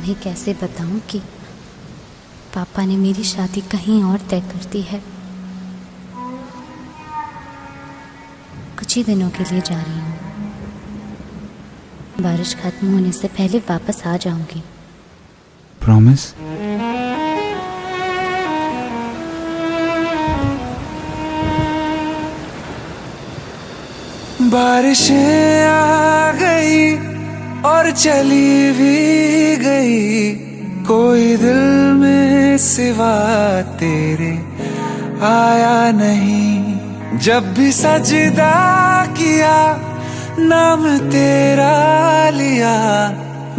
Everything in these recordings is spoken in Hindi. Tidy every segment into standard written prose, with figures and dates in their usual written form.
तुम्हें कैसे बताऊं कि पापा ने मेरी शादी कहीं और तय कर दी है। कुछ ही दिनों के लिए जा रही हूँ। बारिश खत्म होने से पहले वापस आ जाऊंगी। प्रॉमिस? बारिशें आ गई और चली भी गई, कोई दिल में सिवा तेरे आया नहीं। जब भी सजदा किया नाम तेरा लिया,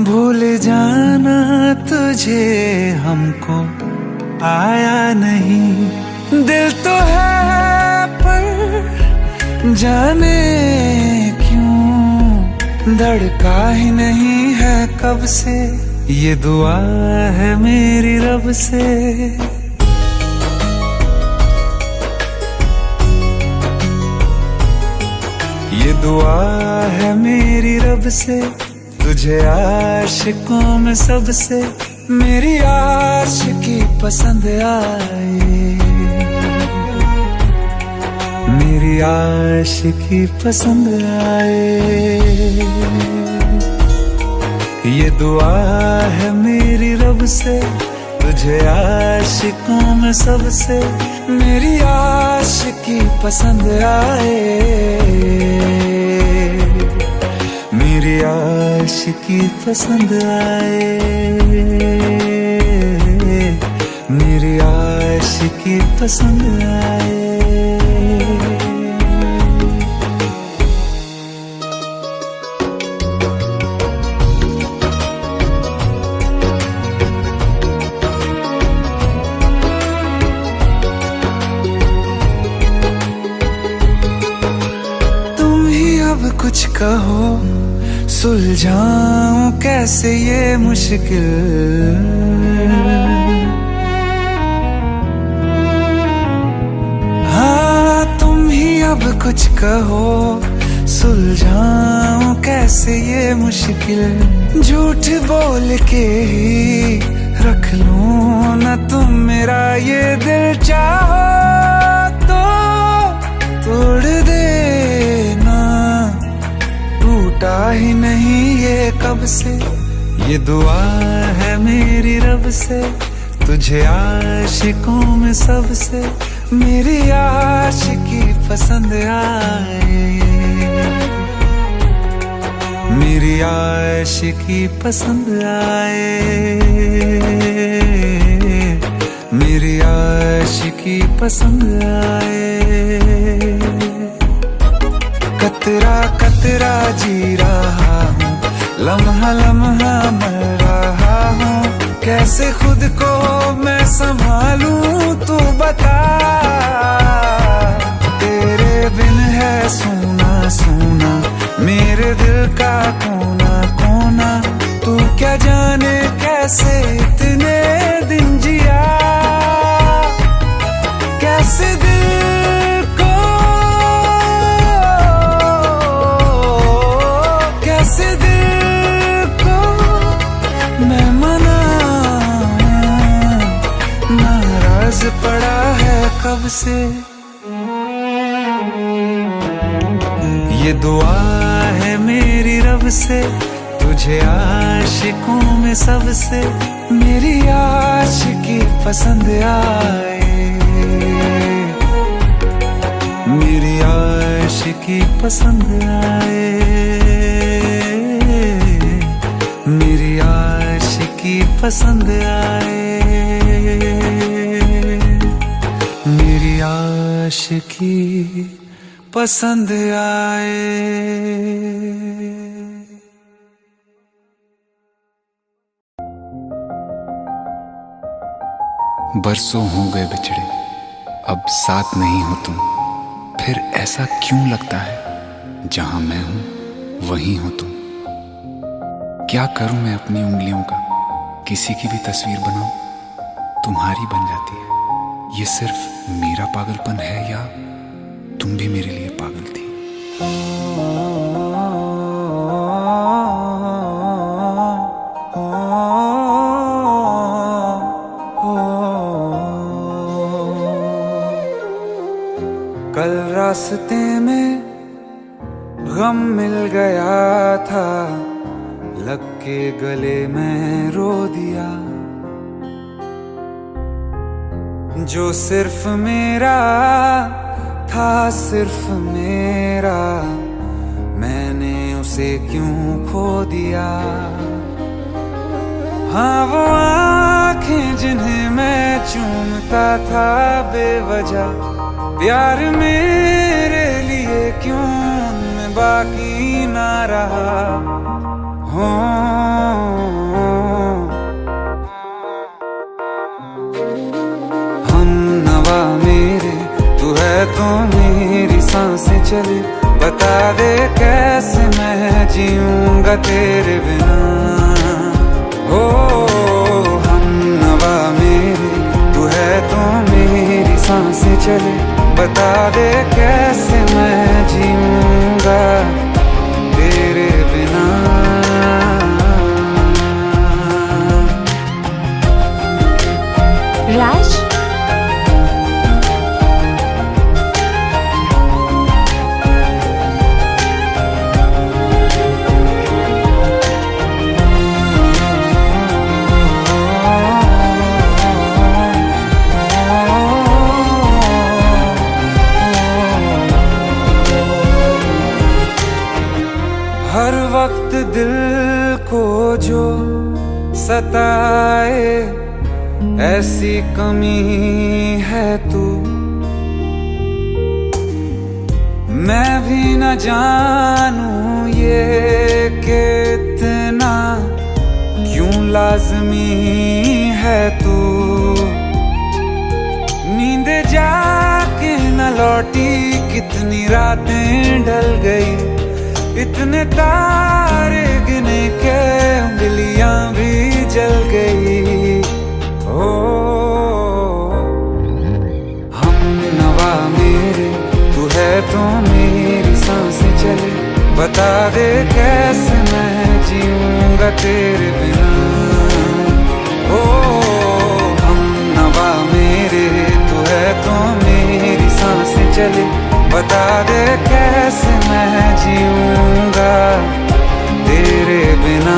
भूल जाना तुझे हमको आया नहीं। दिल तो है पर जाने क्यों धड़का ही नहीं है कब से, ये दुआ है मेरी रब से। ये दुआ है मेरी रब से, तुझे आशिकों में सबसे मेरी आशिकी पसंद आए, मेरी आशिकी पसंद आए। ये दुआ है मेरी रब से, तुझे आशिकों में सबसे मेरी आशिकी पसंद आए, मेरी आशिकी पसंद आए, मेरी आशिकी पसंद आए। कुछ कहो सुलझाऊं कैसे ये मुश्किल, हाँ तुम ही अब कुछ कहो सुलझाऊं कैसे ये मुश्किल। झूठ बोल के ही रख लूं ना तुम मेरा ये दिल, चाहो तो तोड़ देना, टूटा ही नहीं ये कब से। ये दुआ है मेरी रब से, तुझे आशिकों में सबसे मेरी आशिकी पसंद आए, मेरी आशिकी पसंद आए, मेरी आशिकी पसंद आए। कतरा कतरा जी रहा हूँ, लम्हा लम्हा मर रहा हूँ, कैसे खुद को मैं संभालूं तू बता। तेरे बिन है सूना सूना मेरे दिल का कोना कोना, तू क्या जाने कैसे इतने दिन जिया, कैसे दिल को कैसे दिल को मैं मनाऊं, नाराज पड़ा है कब से। ये दुआ है मेरी रब से, तुझे आशिकों में सबसे मेरी आशिकी पसंद आए, मेरी आशिकी पसंद आए, मेरी आशिकी पसंद आए, मेरी आशिकी पसंद आए। बरसों हो गए बिछड़े, अब साथ नहीं हो तुम, फिर ऐसा क्यों लगता है जहां मैं हूं वहीं हो तुम। क्या करूं मैं अपनी उंगलियों का, किसी की भी तस्वीर बनाऊं तुम्हारी बन जाती है। ये सिर्फ मेरा पागलपन है या तुम भी मेरे लिए पागल थी। ओ रास्ते में गम मिल गया था, लग के गले में रो दिया। जो सिर्फ मेरा था, सिर्फ मेरा, मैंने उसे क्यों खो दिया। हाँ वो आंखें जिन्हें मैं चूमता था बेवजह, प्यार मेरे लिए क्यों उनमें बाकी ना रहा। हो हम नवा मेरे, तू है तो मेरी सांसें चले, बता दे कैसे मैं जीऊंगा तेरे बिना। हो हम नवा मेरे, तू है तो मेरी सांसें चले, बता दे कैसे मैं जीऊंगा तेरे बिना। राज, हर वक्त दिल को जो सताए, ऐसी कमी है तू। मैं भी न जानूं ये कि इतना क्यों लाज़मी है तू। नींद जाके न लौटी, कितनी रातें ढल गई, इतने तारे गिने के उंगलियां भी जल गई। ओ हम नवा मेरे, तू है तो मेरी सांसें चले, बता दे कैसे मैं जीऊंगा तेरे बिना। ओ हम नवा मेरे, तू है तो मेरी सांसें चले, बता दे कैसे मैं जीऊंगा तेरे बिना।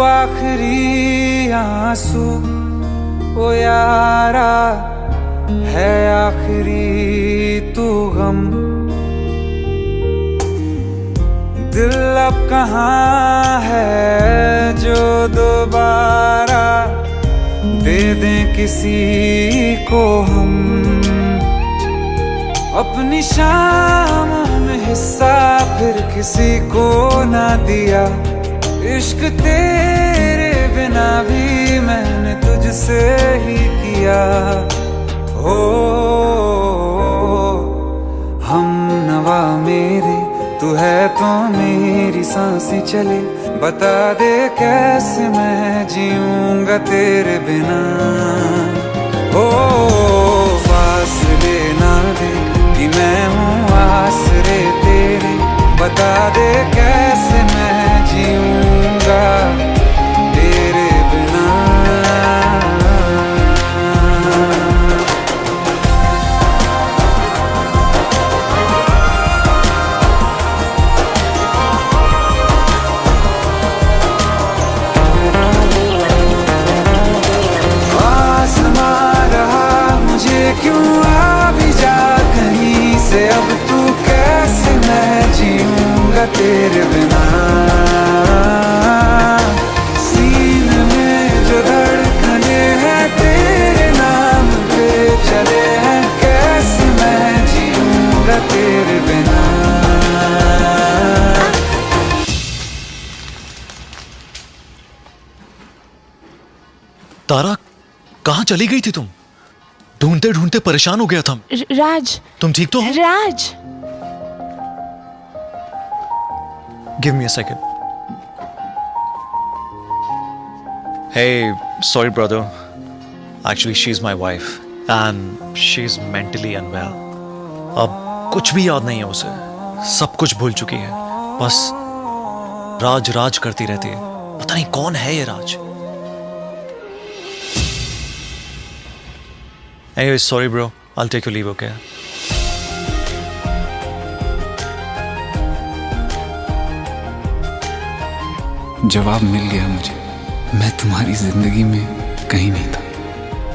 आखिरी आंसू ओ यारा है, आखिरी तू गम। दिल अब कहाँ है जो दोबारा दे दें किसी को हम। अपनी शामों में हिस्सा फिर किसी को ना दिया, इश्क तेरे बिना भी मैंने तुझसे ही किया। हो हम नवा मेरे, तू है तो मेरी सांसें चले, बता दे कैसे मैं जीऊंगा तेरे बिना। हो फासले ना दे कि मैं हूँ आसरे तेरे, बता दे कैसे मैं जीऊंगा तेरे बिना। आसमां रहा मुझे क्यों, आ भी जा कहीं से, अब तू कैसे मैं जीऊंगा तेरे बिना। सीने में जो धड़कने हैं तेरे नाम पे चले हैं, कैसे मैं जीऊंगा तेरे बिना। तारा, कहाँ चली गई थी तुम? ढूंढते ढूंढते परेशान हो गया था। राज, तुम ठीक तो हो? Raj, give me a second. Hey, sorry brother. Actually, she's my wife and she's mentally unwell. अब कुछ भी याद नहीं है उसे. सब कुछ भूल चुकी है. बस राज राज करती रहती है. पता नहीं कौन है ये राज. Anyway, sorry bro. I'll take your leave, okay? जवाब मिल गया मुझे. मैं तुम्हारी जिंदगी में कहीं नहीं था,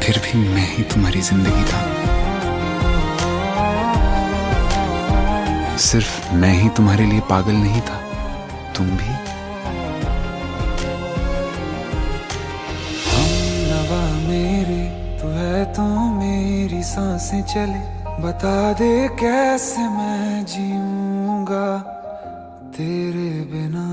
फिर भी मैं ही तुम्हारी जिंदगी था. सिर्फ मैं ही तुम्हारे लिए पागल नहीं था, तुम भी. हमनवा मेरे तू है तो मेरी सांसें चले. बता दे कैसे मैं जीऊंगा तेरे बिना.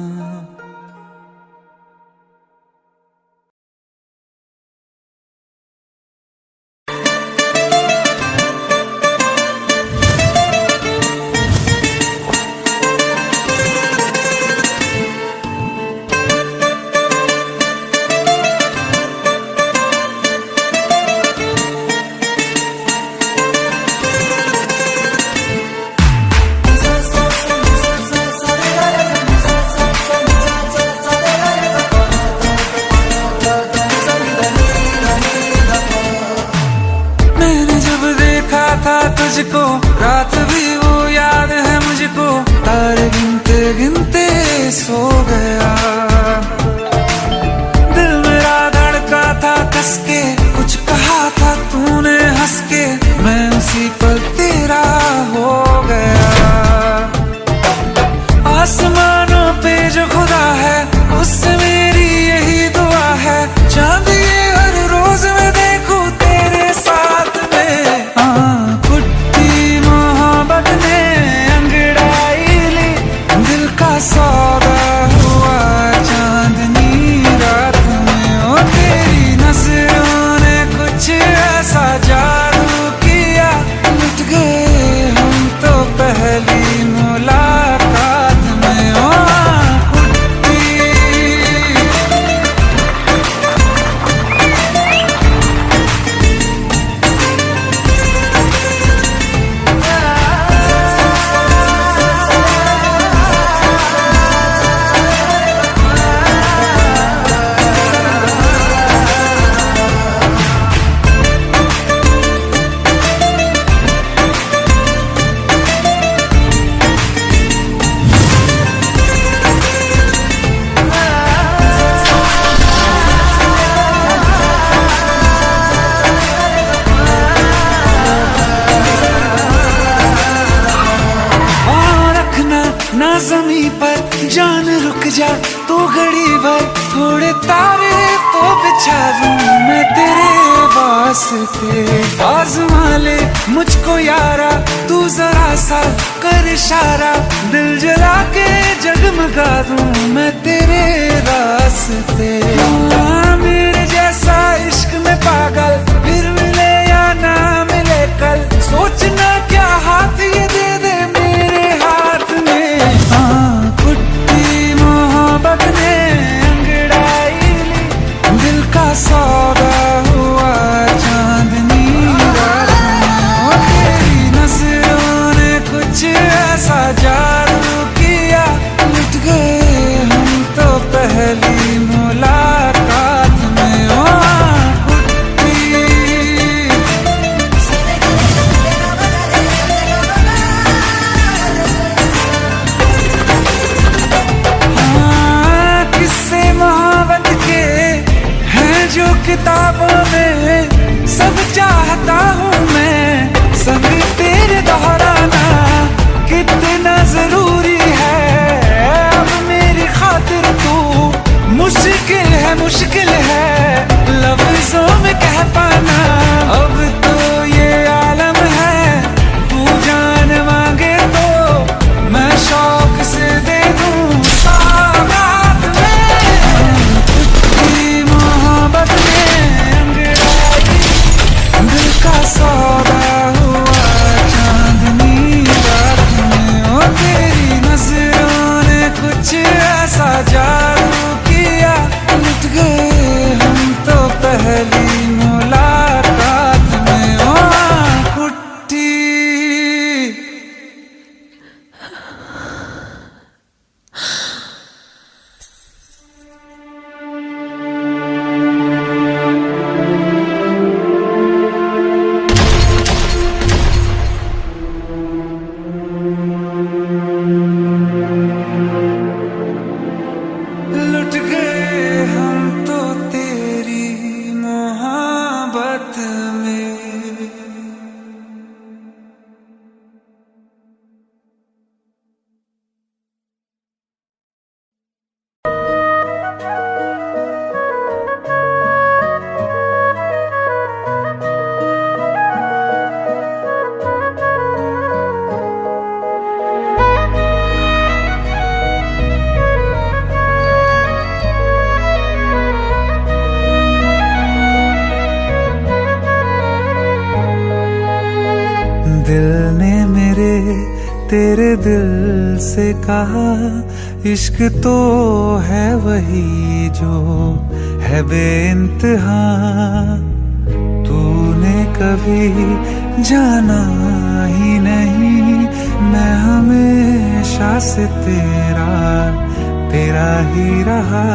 तुझको रात भी वो याद है मुझको. तारे गिनते गिनते सो गया. दिल मेरा धड़का था कस के. कुछ कहा था तूने हंस के. मैं उसी पल तेरा हो गया. आसमानों पे जो खुदा है उससे मेरी यही दुआ है. चांद ये हर रोज मैं देखूं तेरे साथ में. सौदा हुआ चांदनी रात में. ओ तेरी नजरों ने कुछ ऐसा जादू किया. लुट गए हम तो पहली मुलाकात में. ओ ना जमीन पर जान रुक जा तू घड़ी भर. थोड़े तारे तो बिछा दूं मैं तेरे वास्ते. आज़मा ले मुझको यारा तू जरा सा कर इशारा. दिल जला के जगमगा दूं मैं तेरे रास्ते. मेरे जैसा इश्क में पागल फिर मिले या ना मिले कल. सोचना क्या हाथ ये दे दे मेरे हाथ में. कुट्टी मोहब्बत ने अंगड़ाई ली. दिल का सौदा हुआ चांदनी रात में. तेरी नजरों ने कुछ ऐसा जादू किया. लुट गए हम तो पहली मुलाकात में. किताबों में सब चाहता हूँ मैं. संग तेरे दोहराना कितना जरूरी है. अब मेरी खातिर तू मुश्किल है लफ्जों में कह पाना. अब तो ये आलम है तू जान मांगे तो मैं शौक से दे दूँ सौगात में. मोहब्बत दिल का सौदा हुआ चांदनी रात में. ओ तेरी नजरों ने कुछ तेरे दिल से कहा, इश्क तो है वही जो है बेइंतहा। तूने कभी जाना ही नहीं, मैं हमेशा से तेरा ही रहा।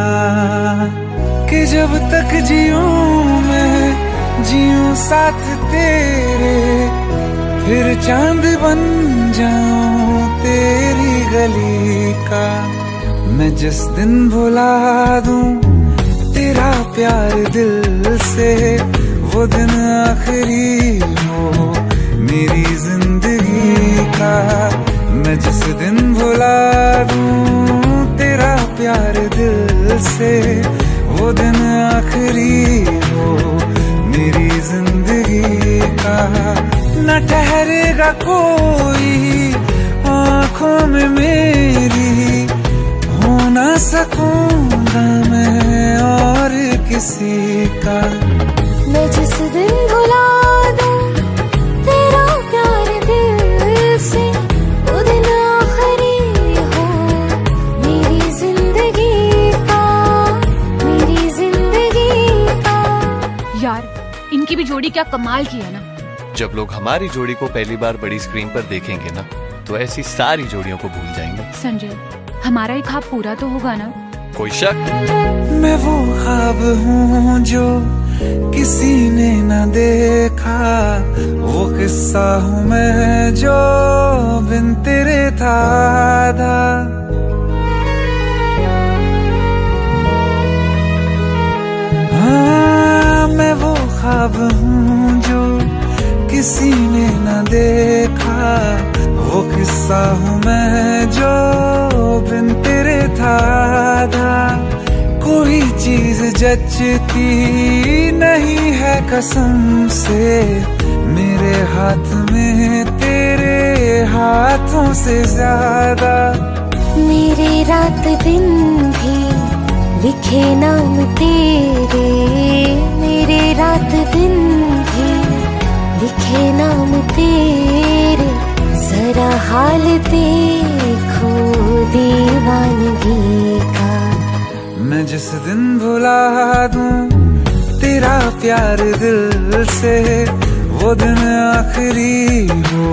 कि जब तक जीऊं मैं जीऊं साथ तेरे, फिर चांद बन जाऊं तेरी गली का। मैं जिस दिन भुला दूं तेरा प्यार दिल से, वो दिन आखिरी हो मेरी जिंदगी का। मैं जिस दिन भुला दूं तेरा प्यार दिल से, वो दिन आखिरी हो मेरी जिंदगी का। न ठहरेगा कोई आँखों में मेरी, हो ना सकूंगा मैं और किसी का। मैं जिस दिन भुला दूं तेरा प्यार दिल से, वो दिन आखिरी हो मेरी जिंदगी का, मेरी जिंदगी का। यार इनकी भी जोड़ी क्या कमाल की है ना। जब लोग हमारी जोड़ी को पहली बार बड़ी स्क्रीन पर देखेंगे ना, तो ऐसी सारी जोड़ियों को भूल जाएंगे। संजय, हमारा ही ख्वाब पूरा तो होगा ना। कोई शक? मैं वो ख्वाब हूँ जो किसी ने न देखा, वो किस्सा हूँ मैं जो बिन तेरे था आधा। हाँ, मैं वो ख्वाब हूँ जो किसी ने न देखा, वो किस्सा हूँ मैं जो बिन तेरे था आधा। कोई चीज जचती नहीं है कसम से, मेरे हाथ में तेरे हाथों से ज्यादा। मेरे रात दिन भी लिखे नाम तेरे, मेरे रात दिन भी लिखे नाम तेरे। जरा हाल देखो दीवानगी का। मैं जिस दिन भुला दूं तेरा प्यार दिल से, वो दिन आखिरी हो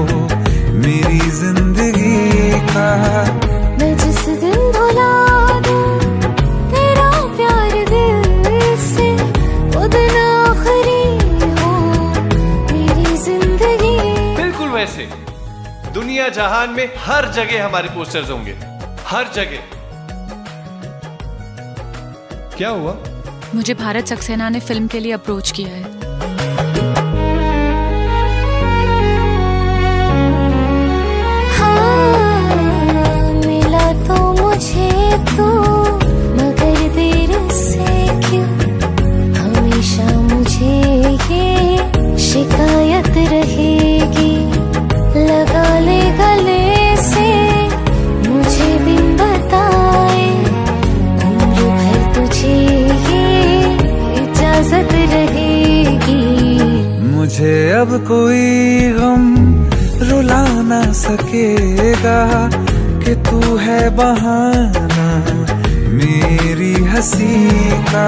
मेरी जिंदगी का। मैं जिस दिन भुला दूं तेरा प्यार दिल से, वो दिन आखिरी हो मेरी जिंदगी। बिल्कुल वैसे दुनिया जहान में हर जगह हमारे पोस्टर्स होंगे, हर जगह। क्या हुआ? मुझे भारत सक्सेना ने फिल्म के लिए अप्रोच किया है। हाँ, मिला तो मुझे तो, मगर देर से क्यों हमेशा मुझे ये शिकायत रहेगी। लगा ले गले से मुझे बिन बताए, उम्र भर तुझे ये इजाजत रहेगी। मुझे अब कोई गम रुला ना सकेगा, कि तू है बहाना मेरी हंसी का।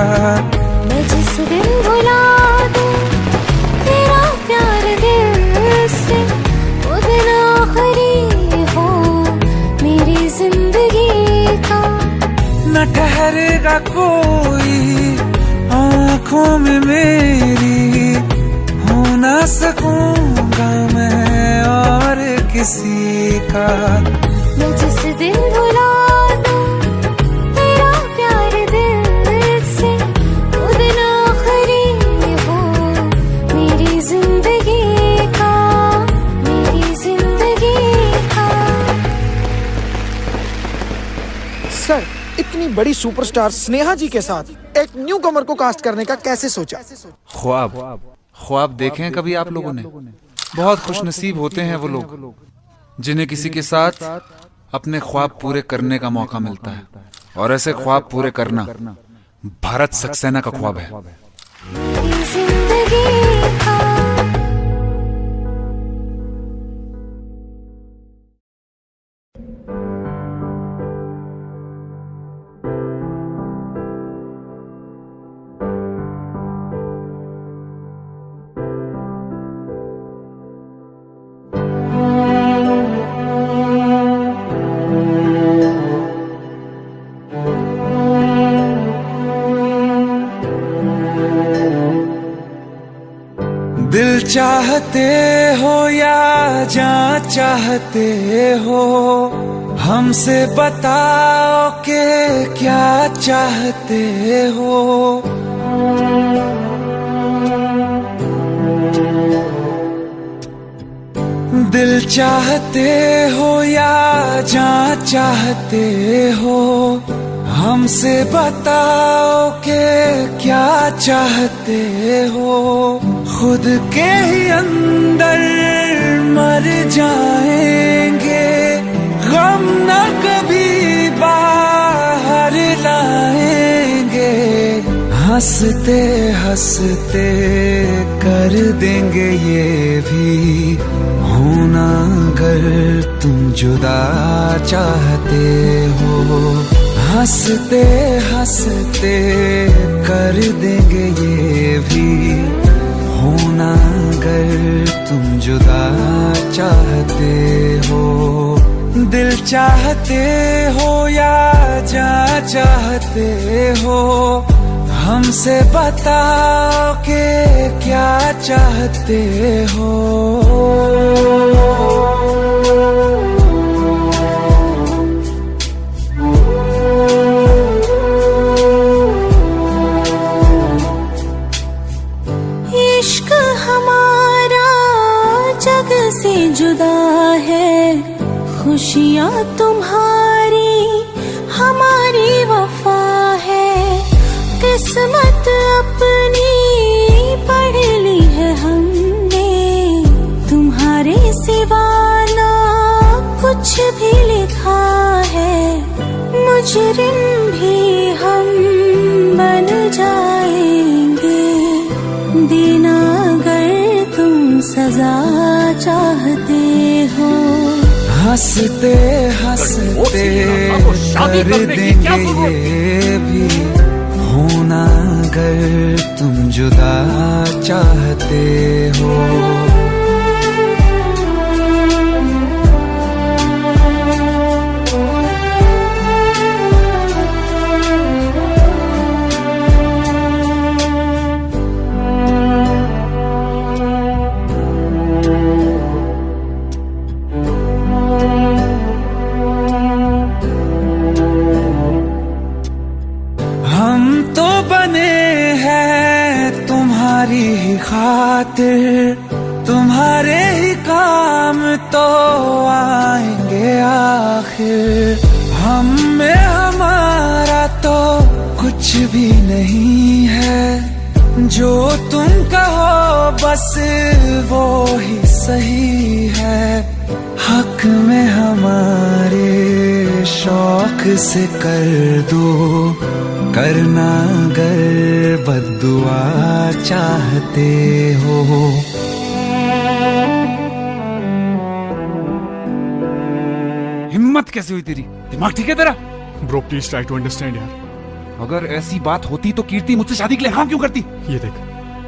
मैं जिस दिन भुला दूं तेरा प्यार दिल से, वो दिन आखिरी हो मेरी जिंदगी का। न ठहरेगा कोई आँखों में मेरी, हो ना सकूंगा मैं और किसी का। मैं जिस दिन भुला दूं तेरा प्यार दिल से, वो दिन आखिरी हो मेरी जिंदगी का, मेरी जिंदगी का। सर, इतनी बड़ी सुपरस्टार स्नेहा जी के साथ एक न्यू कमर को कास्ट करने का कैसे सोचा? ख्वाब देखे हैं कभी आप लोगों ने? बहुत खुशनसीब होते हैं वो लोग जिन्हें किसी के साथ अपने ख्वाब पूरे करने का मौका मिलता है। और ऐसे ख्वाब पूरे करना भारत सक्सेना का ख्वाब है। मेरी जिंदगी का। चाहते हो या जान चाहते हो, हमसे बताओ कि क्या चाहते हो। दिल चाहते हो या जान चाहते हो, हमसे बताओ कि क्या चाहते हो। खुद के ही अंदर मर जाएंगे, गम न कभी बाहर लाएंगे। हंसते हंसते कर देंगे ये भी, होना अगर तुम जुदा चाहते हो। हंसते हंसते कर देंगे ये भी, होना अगर तुम जुदा चाहते हो। दिल चाहते हो या जान चाहते हो, हमसे बताओ कि क्या चाहते हो। इश्क हमारा जग से जुदा है, खुशियाँ तुम्हारी हमारी वफा है। किस्मत अपनी पढ़ ली है हमने, तुम्हारे सिवा ना कुछ भी लिखा है। मुजरिम भी हम बन जाएंगे, देना अगर तुम सजा चाहते हो। हंसते हंसते कर देंगे ये भी, होना अगर तुम जुदा चाहते हो। तुम्हारी ही खातिर, तुम्हारे ही काम तो आएंगे आखिर। हम में हमारा तो कुछ भी नहीं है, जो तुम कहो बस वो ही सही है। हक में हमारे शौक से कर दो, करना अगर बद्दुआ चाहते हो। हिम्मत कैसे हुई तेरी? दिमाग ठीक है तेरा? Bro please try to understand यार। अगर ऐसी बात होती तो कीर्ति मुझसे शादी के लिए हाँ क्यों करती? ये देख,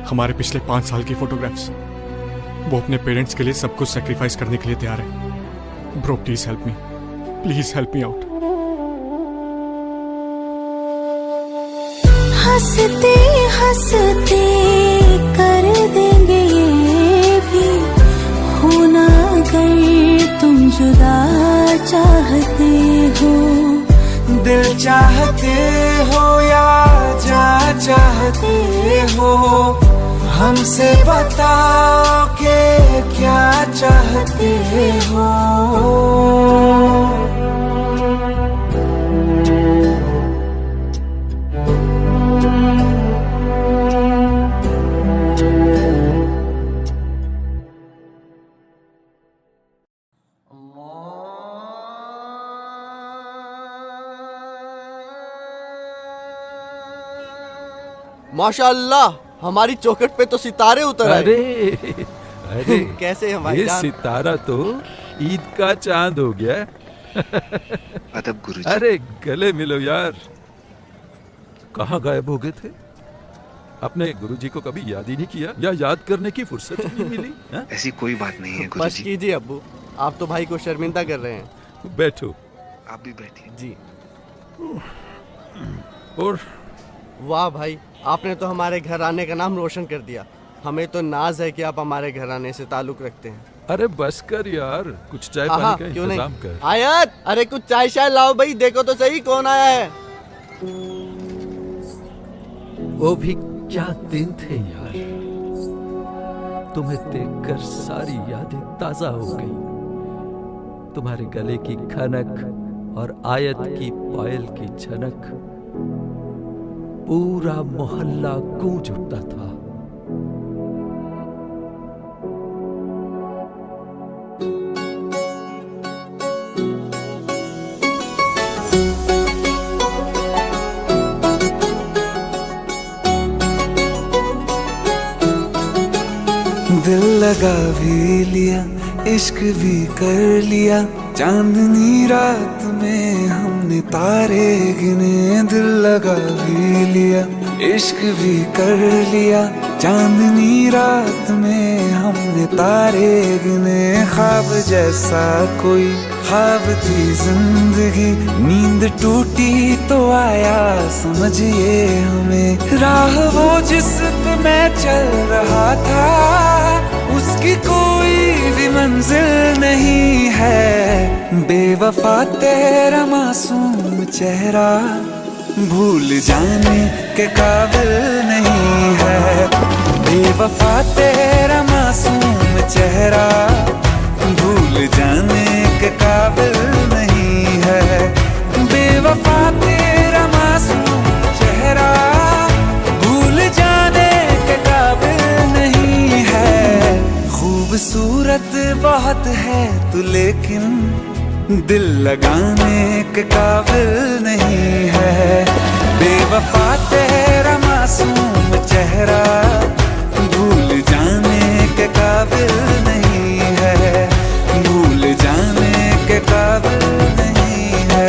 हमारे पिछले 5 साल की फोटोग्राफ्स, वो अपने पेरेंट्स के लिए सब कुछ सेक्रीफाइस करने के लिए तैयार है। Bro please help me, please help me out. हंसते हंसते कर देंगे ये भी, होना अगर तुम जुदा चाहते हो। दिल चाहते हो या जान चाहते हो, हमसे बताओ कि क्या चाहते हो। माशाअल्लाह, हमारी चौखट पे तो सितारे उतर आए। अरे अरे कैसे हैं भाई ये जान? सितारा तो ईद का चांद हो गया। अदब गुरुजी। अरे गले मिलो यार, कहाँ गायब हो गए थे? अपने गुरुजी को कभी याद ही नहीं किया या याद करने की फुर्सत ही नहीं मिली? ऐसी कोई बात नहीं है बस गुरुजी। कीजिए अब्बू, आप तो भाई को शर्मिंदा कर रहे हैं। बैठो। आप भी बैठिए। जी। और वाह भाई, आपने तो हमारे घर आने का नाम रोशन कर दिया। हमें तो नाज है कि आप हमारे घराने से ताल्लुक रखते हैं। अरे बस कर यार, कुछ चाय हाँ, पानी का क्यों इंतजाम नहीं? कर। आयत, अरे कुछ चाय शाय लाओ भाई, देखो तो सही कौन आया है। वो भी क्या दिन थे यार, तुम्हें देखकर सारी यादें ताजा हो गई। तुम्हारे गले की खनक और आयत की पायल की झनक, पूरा मोहल्ला गूंज उठता था। दिल लगा भी लिया, इश्क भी कर लिया, चांदनी रात में हमने तारे गिने। दिल लगा भी लिया, इश्क भी कर लिया, चांदनी रात में हमने तारे गिने। ख्वाब जैसा कोई ख्वाब थी जिंदगी, नींद टूटी तो आया समझिए हमें। राह वो जिस पे मैं चल रहा था, उसकी कोई भी मंजिल नहीं है। बेवफा तेरा मासूम चेहरा भूल जाने के काबिल नहीं है। बेवफा तेरा मासूम चेहरा भूल जाने के काबिल नहीं है। बेवफा तेरा मासूम चेहरा भूल जाने के काबिल नहीं है। खूबसूरत बहुत है तू लेकिन दिल लगाने के काबिल नहीं है। बेवफा तेरा मासूम चेहरा भूल जाने के काबिल नहीं है। भूल जाने के काबिल नहीं है।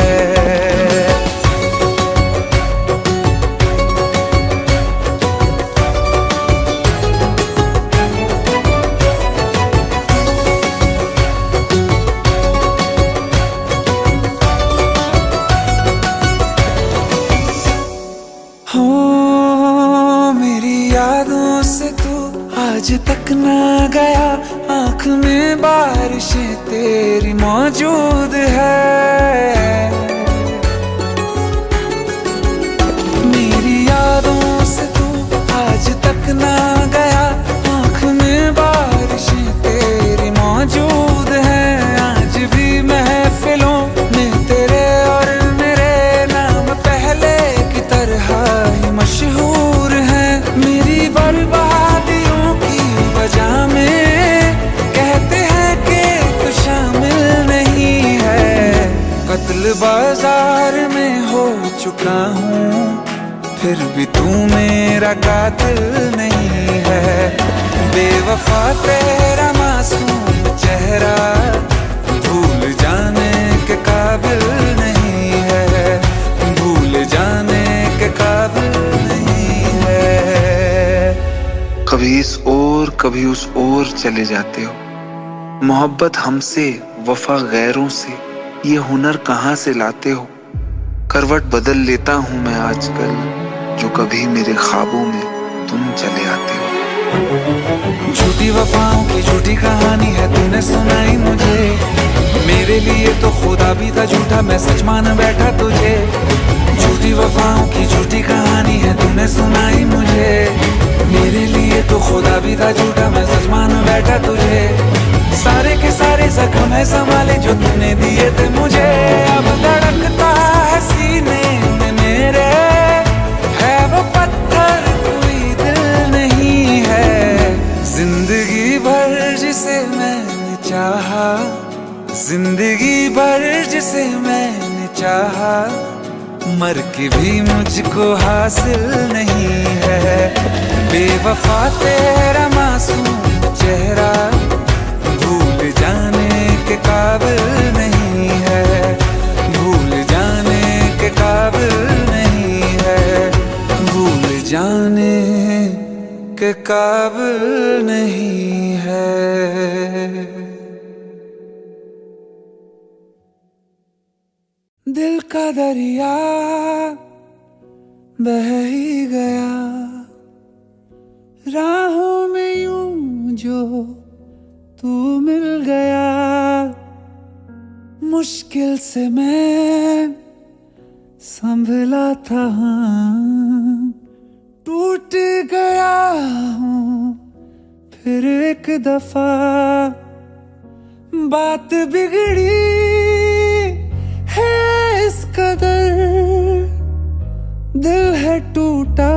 यादों से तू आज तक ना गया, आँख में बारिशें तेरी मौजूद है। मेरी यादों से तू आज तक ना गया, आँख में बारिशें तेरी मौजूद है। आज भी महफिलों में तेरे और मेरे नाम पहले की तरह ही मशहूर है। मेरी बर्बादियों की वजह में कहते हैं कि तू शामिल नहीं है। कत्ल बाजार में हो चुका हूँ, फिर भी तू मेरा कातिल नहीं है। बेवफा तेरा मासूम चेहरा भूल जाने के काबिल नहीं है। भूल जाने के काबिल नहीं है। कभी इस ओर कभी उस ओर चले जाते हो। मोहब्बत हमसे, वफा गैरों से, ये हुनर कहाँ से लाते हो। करवट बदल लेता हूँ मैं आजकल, जो कभी मेरे ख्वाबों में तुम चले आते हो। झूठी वफाओं की झूठी कहानी है तूने सुनाई मुझे। मेरे लिए तो खुदा भी था झूठा, मैं सच मान बैठा तुझे। झूठी वफाओं की झूठी कहानी है तूने सुनाई मुझे। मेरे लिए तो खुदा भी था झूठा, मैं सच मान बैठा तुझे। सारे के सारे जख्म है संभाले जो तूने दिए थे मुझे। अब धड़कता है सीने में मेरे, है वो पत्थर कोई दिल नहीं है। जिंदगी भर जिसे मैंने चाहा, जिंदगी भर जिसे मैंने चाहा, मर के भी मुझको हासिल नहीं है। बेवफा तेरा मासूम चेहरा भूल जाने के काबिल नहीं है। भूल जाने के काबिल नहीं है। भूल जाने के काबिल नहीं है। दिल का दरिया बह ही गया, राहों में यूं जो तू मिल गया, मुश्किल से मैं संभला था, टूट गया हूँ फिर एक दफा। बात बिगड़ी है इस कदर, दिल है टूटा,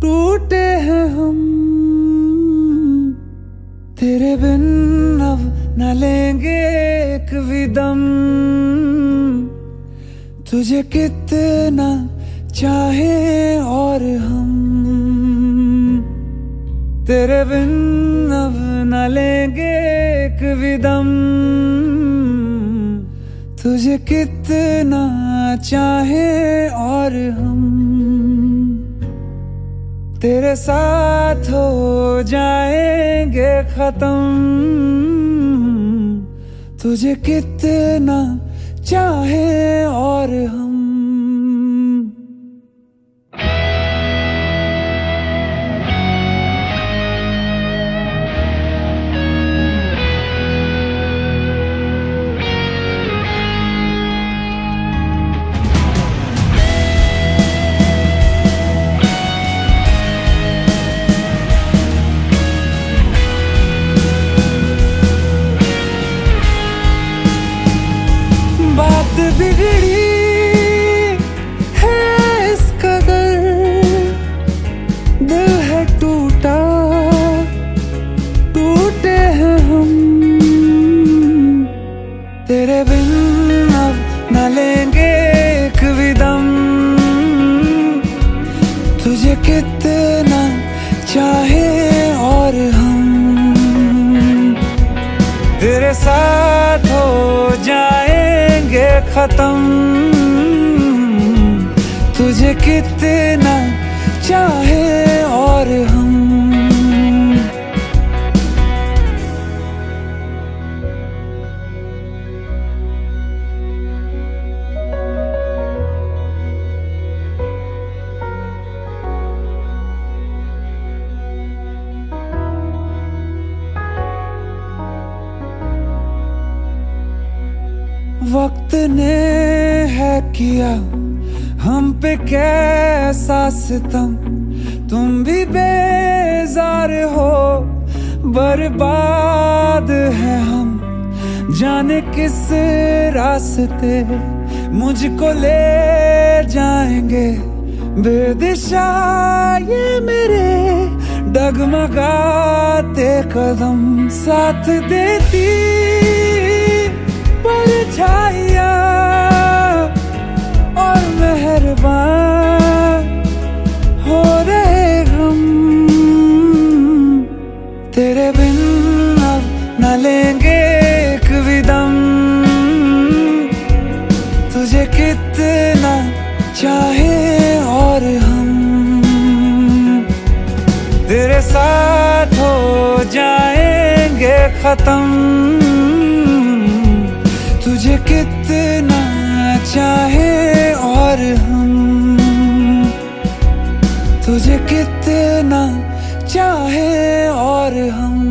टूटे हैं हम। तेरे बिन अब न लेंगे एक भी दम, तुझे कितना चाहे और हम। तेरे बिन अब न लेंगे एक भी दम, तुझे कितना चाहे और हम। तेरे साथ हो जाएंगे खत्म, तुझे कितना चाहे और हम। बात बिगड़ी है इस कदर, दिल है टूटा, टूटे हैं हम। तेरे बिन अब न लेंगे एक भी दम, तुझे कितना चाहे और हम। तेरे साथ हो जाएंगे खत्म, तुझे कितना चाहे और हम। वक्त ने है किया हम पे कैसा सितम, तुम भी बेजार हो, बर्बाद है हम। जाने किस रास्ते मुझको ले जाएंगे, बेदिशा ये मेरे डगमगाते कदम। साथ देती परछाइयाँ और मेहरबान हो रहे हम। तेरे बिन अब न लेंगे एक भी दम, तुझे कितना चाहे और हम। तेरे साथ हो जाएंगे खत्म, तुझे कितना चाहे और हम। तुझे कितना चाहे और हम।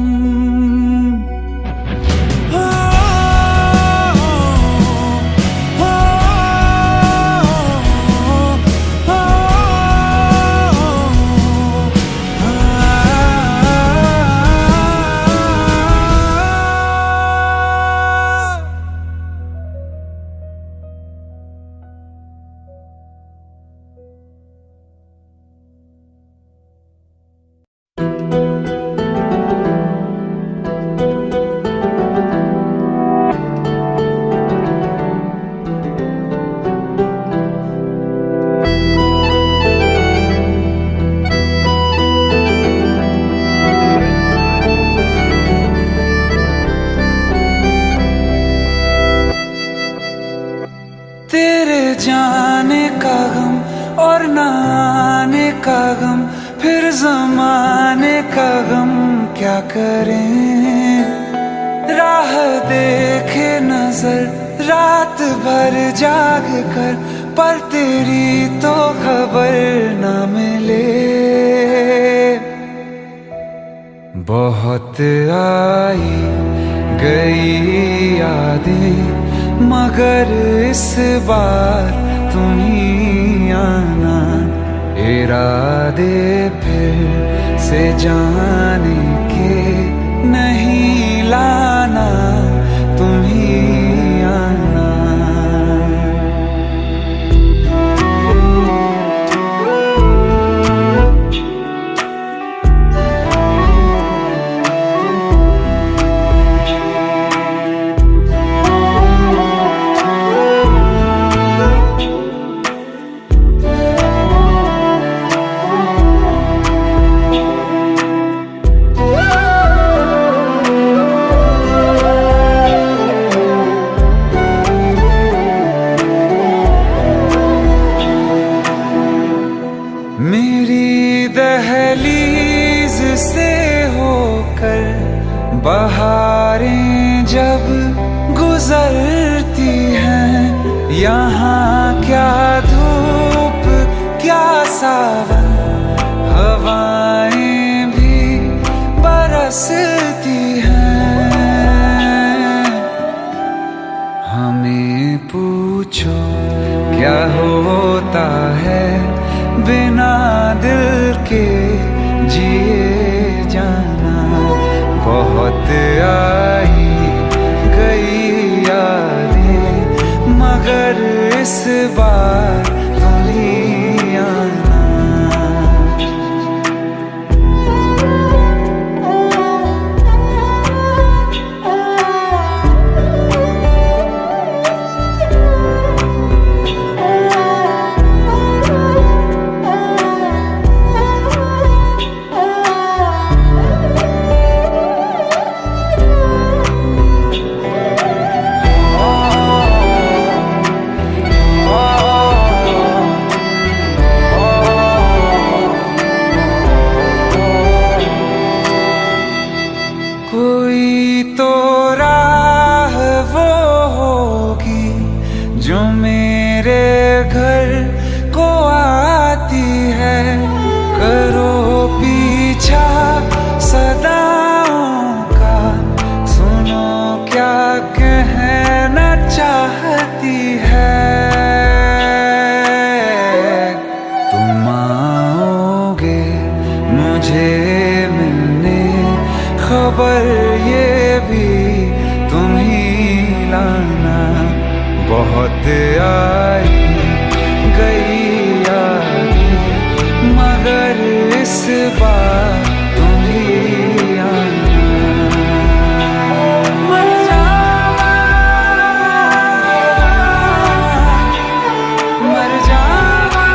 तेरे जाने का गम और न आने का गम, फिर जमाने का गम क्या करें। राह देखे नजर रात भर जाग कर, पर तेरी तो खबर न मिले। बहुत आई गई यादें मगर इस बार तुम ही आना, इरादे फिर से जाने के नहीं लाना, तुम ही आना। मेरी दहलीज से होकर बहारें जब गुजरती हैं, यहाँ क्या धूप क्या सावन, हवाएं भी बरसती हैं। हमें पूछो क्या होता है बिना दिल के जिए जाना, बहुत आई गई यादें मगर इस बार तुम ही आना। कोई तो राह वो होगी जो मेरे घर को आती है, करो पीछा सदाओं का, सुनो क्या कहना चाहती है। तुम आओगे मुझे मिलने, खबर ये भी तुम ही लाना, बहुत आई गई यादें मगर इस बार तुम ही आना। मर जावा, मर जावा,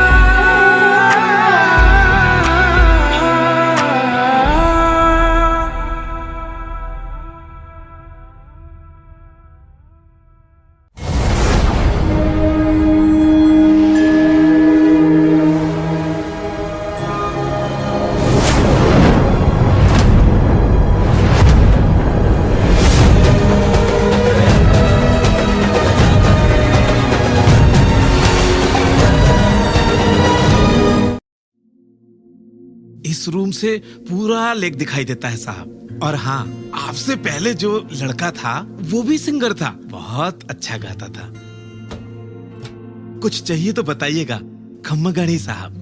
इस रूम से पूरा लेक दिखाई देता है साहब। और हाँ, आपसे पहले जो लड़का था वो भी सिंगर था, बहुत अच्छा गाता था। कुछ चाहिए तो बताइएगा खम्मगणी साहब।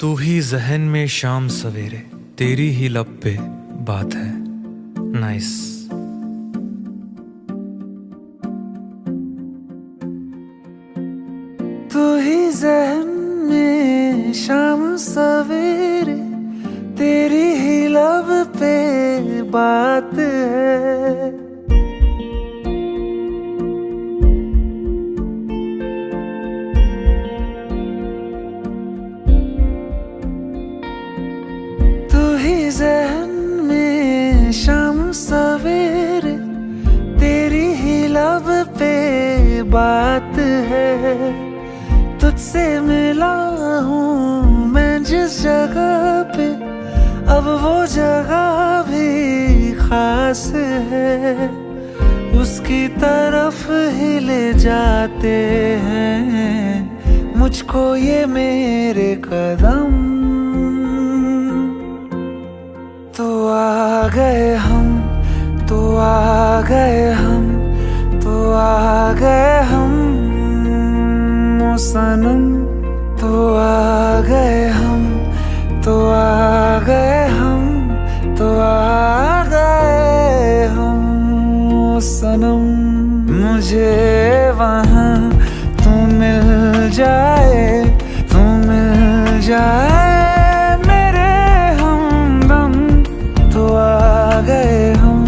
तू ही जहन में शाम सवेरे, तेरी ही लब पे बात है। नाइस। तू ही जहन में शाम सवेरे, तेरी ही लब पे बात है। जहन में शाम सवेरे, तेरी ही लब पे बात है। तुझसे मिला हूँ मैं जिस जगह पे, अब वो जगह भी खास है, उसकी तरफ ही ले जाते हैं मुझको ये मेरे कदम। तो आ गए हम, तो आ गए हम, तो आ गए हम ओ सनम। तो आ गए हम, तो आ गए हम, तो आ गए हम ओ सनम। मुझे वहाँ तू मिल जाए, तू मिल जाए मेरे हमदम। तो आ गए हम,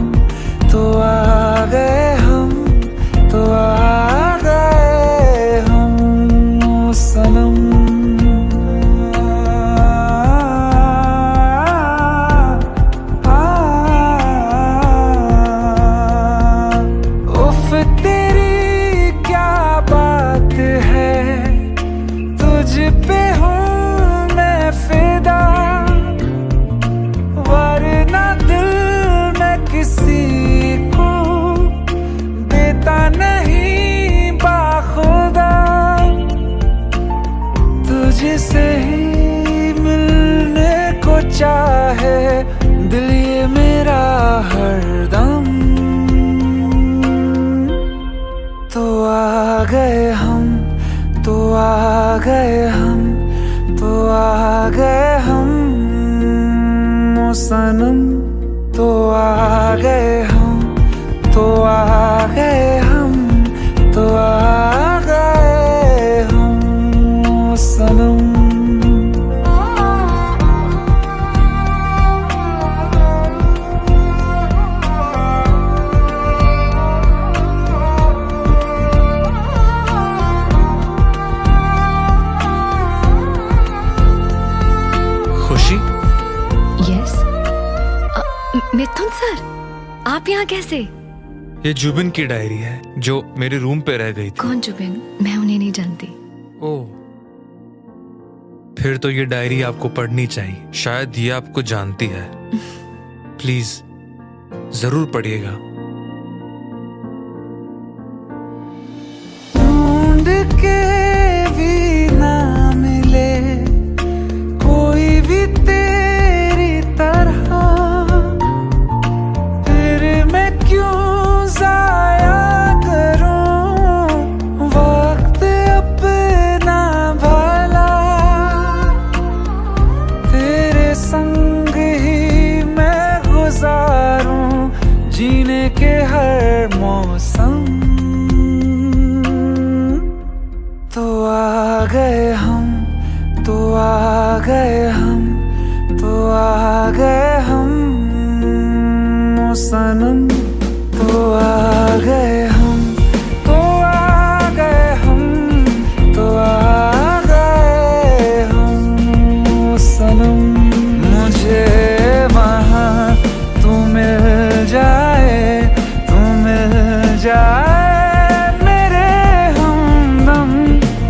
तो आ गए हम, तो आ गए हम ओ सनम। उफ तेरी क्या बात है, तुझ पे हूँ मैं फिदा, वरना दिल मैं किसी को देता नहीं बाखुदा। तुझसे ही मिलने को चाहे दिल ये मेरा हरदम। तो आ गए हम, तो आ गए हम, तो आ गए हम ओ सनम। तो आ गए हम, तो आ गए हम, तो आ गए हम ओ सनम। खुशी, यस मिथुन सर, आप यहाँ कैसे? ये जुबिन की डायरी है जो मेरे रूम पे रह गई थी। कौन जुबिन? मैं उन्हें नहीं जानती। ओह, फिर तो ये डायरी आपको पढ़नी चाहिए, शायद ये आपको जानती है। प्लीज जरूर पढ़िएगा। ढूंढ के भी ना मिले कोई भी तेरी तरह, फिर मैं क्यों जाया करूं वक्त अपना भला। तेरे संग ही मैं गुजारूं जीने के हर मौसम। तो आ गए हम, तो आ गए हम, तो आ गए हम ओ सनम। तो आ गए हम, तो आ गए हम, तो आ गए हम ओ सनम। मुझे वहाँ तू मिल जाए, तू मिल जाए मेरे हमदम।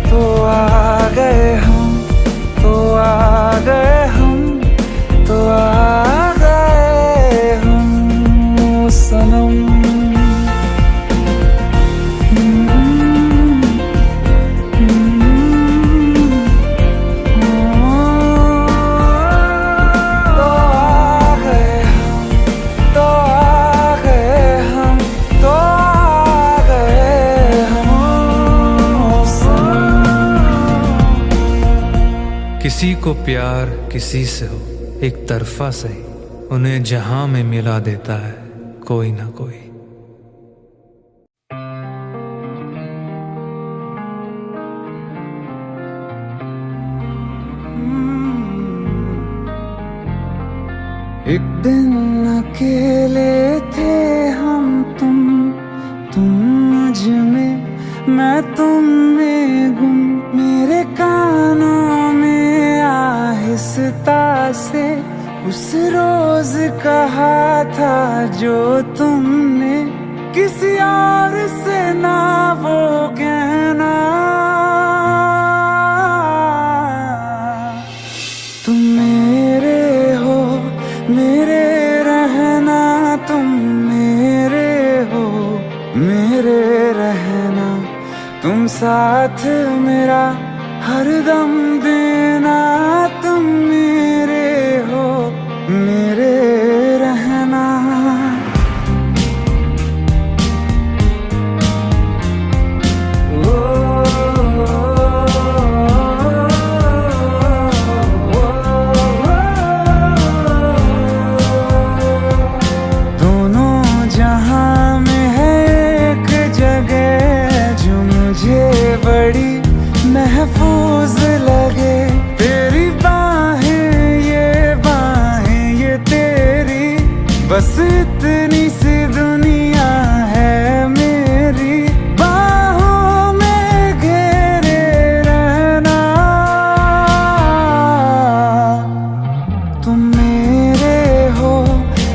तो आ गए हम, तो आ गए हम, तो आ गए हम ओ सनम। तो आ गए हम, तो आ गए हम, तो आ गए हम ओ सनम। किसी को प्यार किसी से हो, एक तरफा सही, उन्हें जहां में मिला देता है कोई ना कोई। एक दिन अकेले थे हम तुम मुझ में, मैं तुम में गुम। मेरे कानों में आहिस्ता से उस रोज कहा था जो तुमने किसी और से ना वो कहना। तुम मेरे हो तुम साथ मेरा हरदम देना, तुम मेरे हो मेरे रहना। दोनों जहां में है एक जगह जो मुझे बड़ी महफूज लगे। तेरी बाहें ये तेरी, बस इतनी सी दुनिया है मेरी। बाहों में घेरे रहना, तुम मेरे हो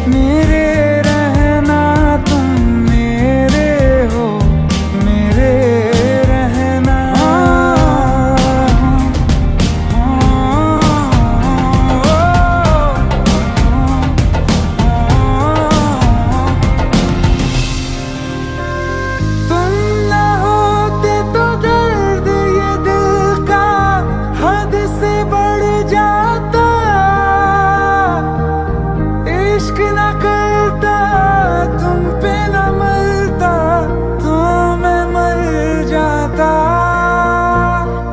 मेरे रहना, तुम मेरे हो मेरे रहना। तुम न होते तो दर्द ये दिल का हद से बढ़ जाता। इश्क न करता, तुम पे न मरता, तो मैं मर जाता।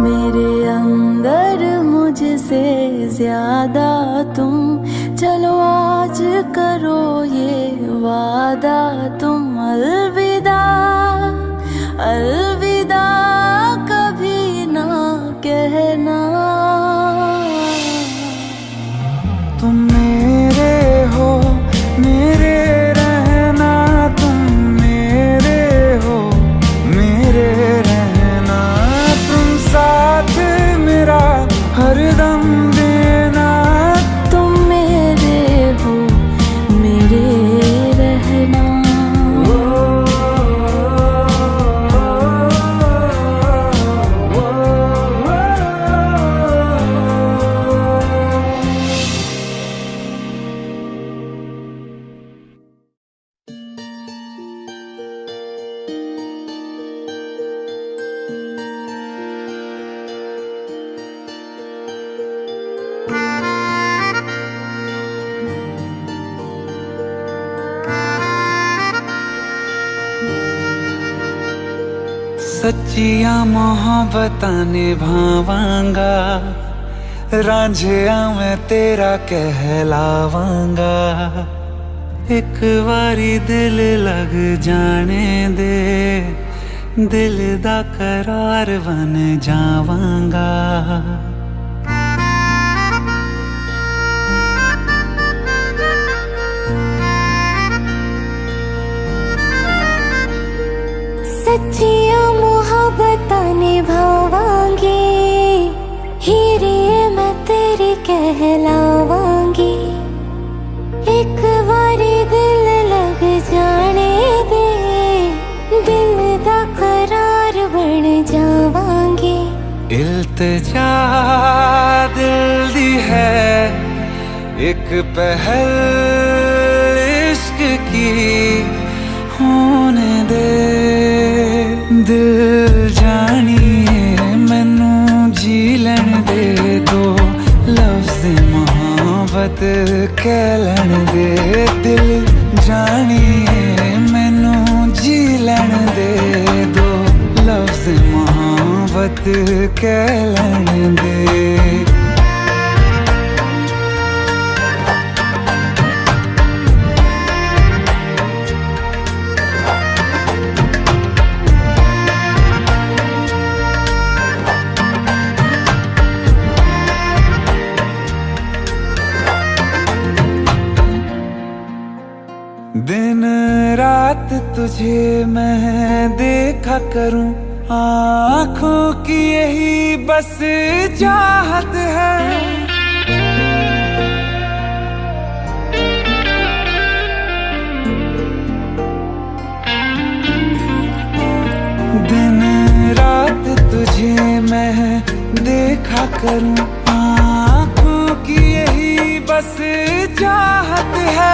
मेरे अंदर मुझसे ज्यादा तुम, चलो आज करो ये वादा। तुम अलविदा अलविदा कभी ना कहना। तुम मेरे हो मेरे रहना, तुम मेरे हो मेरे रहना। तुम साथ मेरा हरदम देना, तुम मेरे हो मेरे रहना। सच्चियां मोहब्बतां निभावांगा, रांझिया मैं तेरा कहलावांगा। एक बारी दिल लग जाने दे, दिल दा करार बन जावांगा। सच्चियां मोहब्बतां निभावांगी, हीरे मैं तेरी कहलावांगी। एक बारी दिल लग जाने दे, दिल दा करार बन जावांगी। इल्तिजा दिल दी है एक पहल इश्क की, होने दे दिल जानिए मैनू जी लैन दे। दो लफ्ज़ मोहब्बत कह लैन दे, दिल जानिए मैनू जी लैन दे। दो लफ्ज़ मोहब्बत कह लैन दे। दिन रात तुझे मैं देखा करूं, आँखों की यही बस चाहत है। दिन रात तुझे मैं देखा करूं, आँखों की यही बस चाहत है।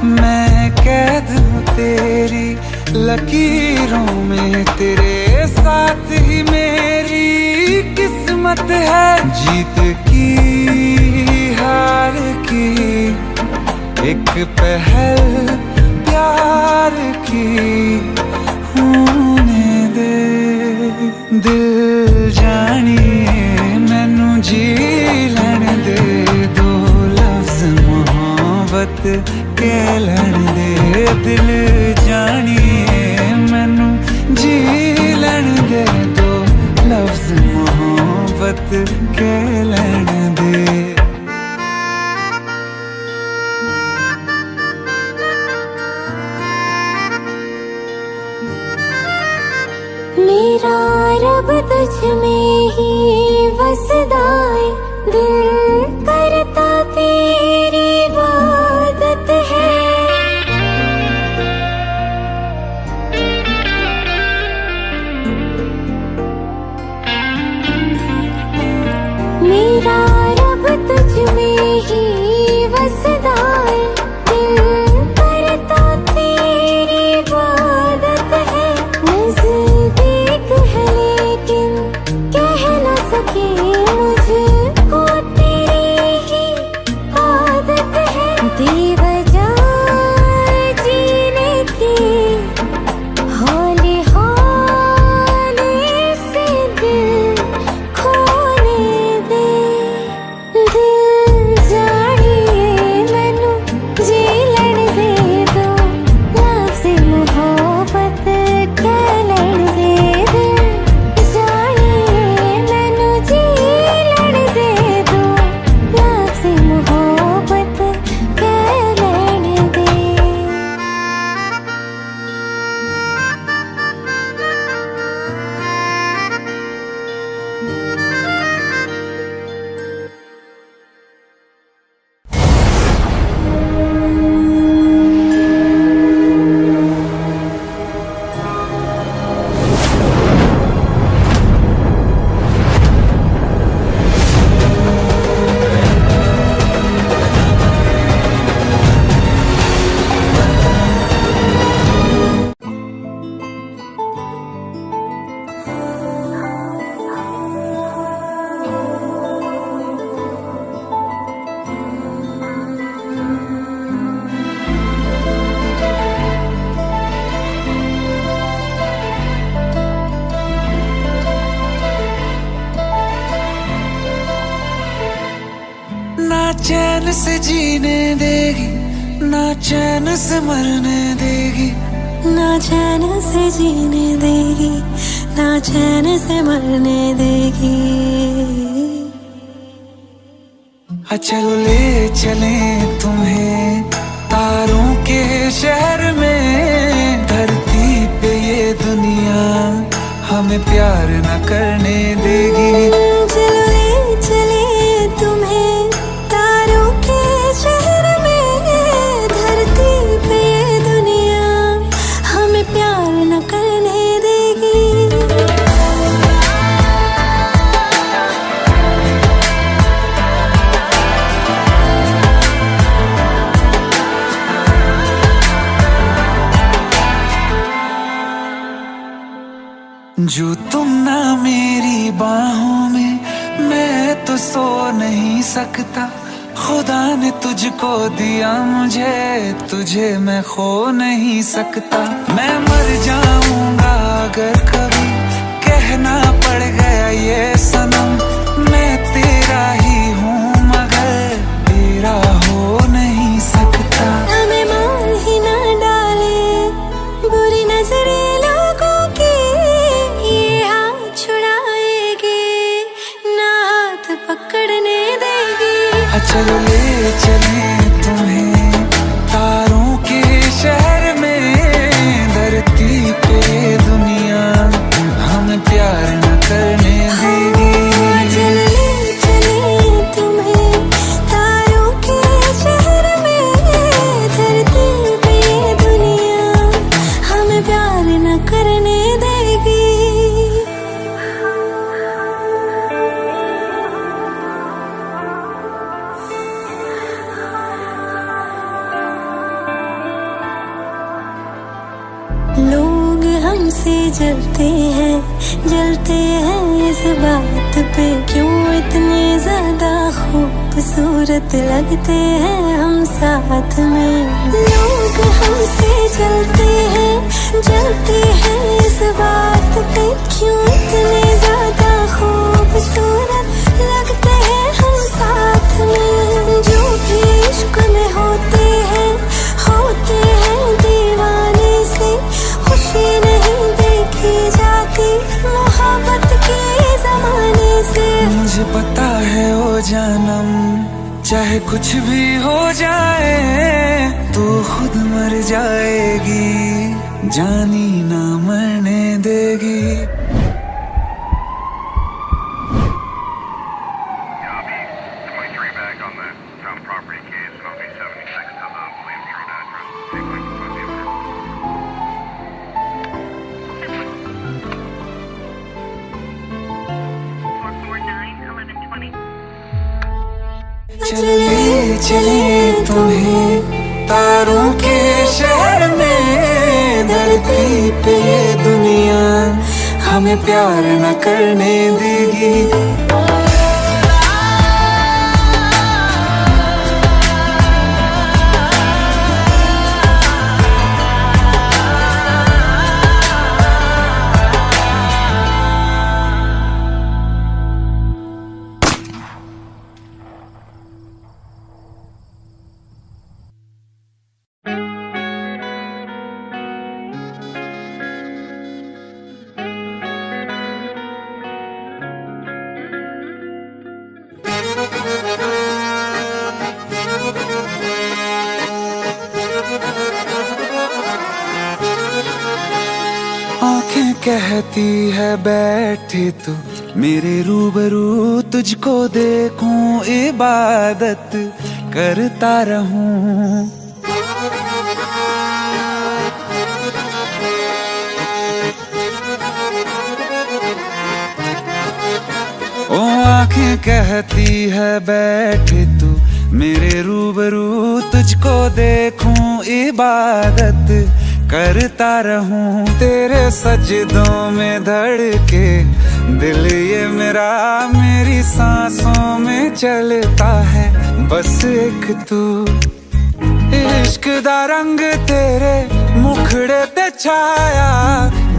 मैं कैद हूँ तेरी लकीरों में तेरे साथ ही मेरी किस्मत है। जीत की हार की एक पहल प्यार की होने दे। दिल जानिए मैनू जी लैण दे, दो लफ्ज मोहब्बत कह लैण दे। दिल जानिए मैनू जी लैण दे, दो लफ्ज मोहब्बत कह लैण दे। मेरा रब तुझ में ही वसदा है, दिल करता तेरी इबादत है। मेरा रब तुझ में ही वसदा है, दिल करता तेरी इबादत है। नज़दीक है लेकिन कह न सके, मुझको तेरी ही आदत है। बेवजह जीने की हौले हौले से दिल खोने दे। दिल जानिए मैनू जी लैण दे, दो लफ्ज़ मोहब्बत कह लैण दे। दिल जानिए मैनू जी लैण दे, दो लफ्ज़ मोहब्बत कह लैण दे। ना चैन से जीने देगी, ना चैन से मरने देगी। ना चैन से जीने देगी, ना चैन से मरने देगी। चलो ले चले तुम्हें तारों के शहर में। धरती पे ये दुनिया हमें प्यार न करने देगी। चलो ले चले तुम्हें तारों के शहर में। धरती पे ये दुनिया हमें प्यार न करने देगी। जो तुम ना मेरी बाहों में, मैं तो सो नहीं सकता। खुदा ने तुझको दिया मुझे, तुझे मैं खो नहीं सकता। मैं मर जाऊंगा अगर कभी कहना पड़ गया ये सनम। मैं तेरा ही हूँ मगर तेरा हो नहीं सकता। हमें मार ही ना डाले बुरी नजरें लोगों की, ये हाथ छुड़ाएगी ना हाथ पकड़ने देगी। चलो ले चले तुम्हें तारों के शहर में। धरती पे दुनिया हमें प्यार न करने देगी। चलो ले चले तुम्हें तारों के शहर में। धरती पे दुनिया हमें प्यार न करने देगी। लड़ते हैं इस बात पे, क्यों इतने ज्यादा खूबसूरत लगते हैं हम साथ में। लोग हमसे जलते हैं इस बात पे, क्यों इतने ज्यादा खूबसूरत लगते हैं हम साथ में। जो भी इश्क में होते हैं दीवाने से, खुशी नहीं देखी जाती मोहब्बत के जमाने से। मुझे पता है ओ जानम, चाहे कुछ भी हो जाए तू खुद मर जाएगी, जानी ना मरने देगी। चले चले तुम्हें तारों के शहर में, धरती पे दुनिया हमें प्यार न करने देगी। आंखें कहती है बैठे तू मेरे रूबरू, तुझको देखूं इबादत करता रहूं। ओ आंखें कहती है बैठे तू मेरे रूबरू, तुझको देखूं इबादत करता रहूं। तेरे सजदों में धड़के दिल ये मेरा, मेरी सांसों में चलता है बस एक तू। इश्क दा रंग तेरे मुखड़े ते छाया,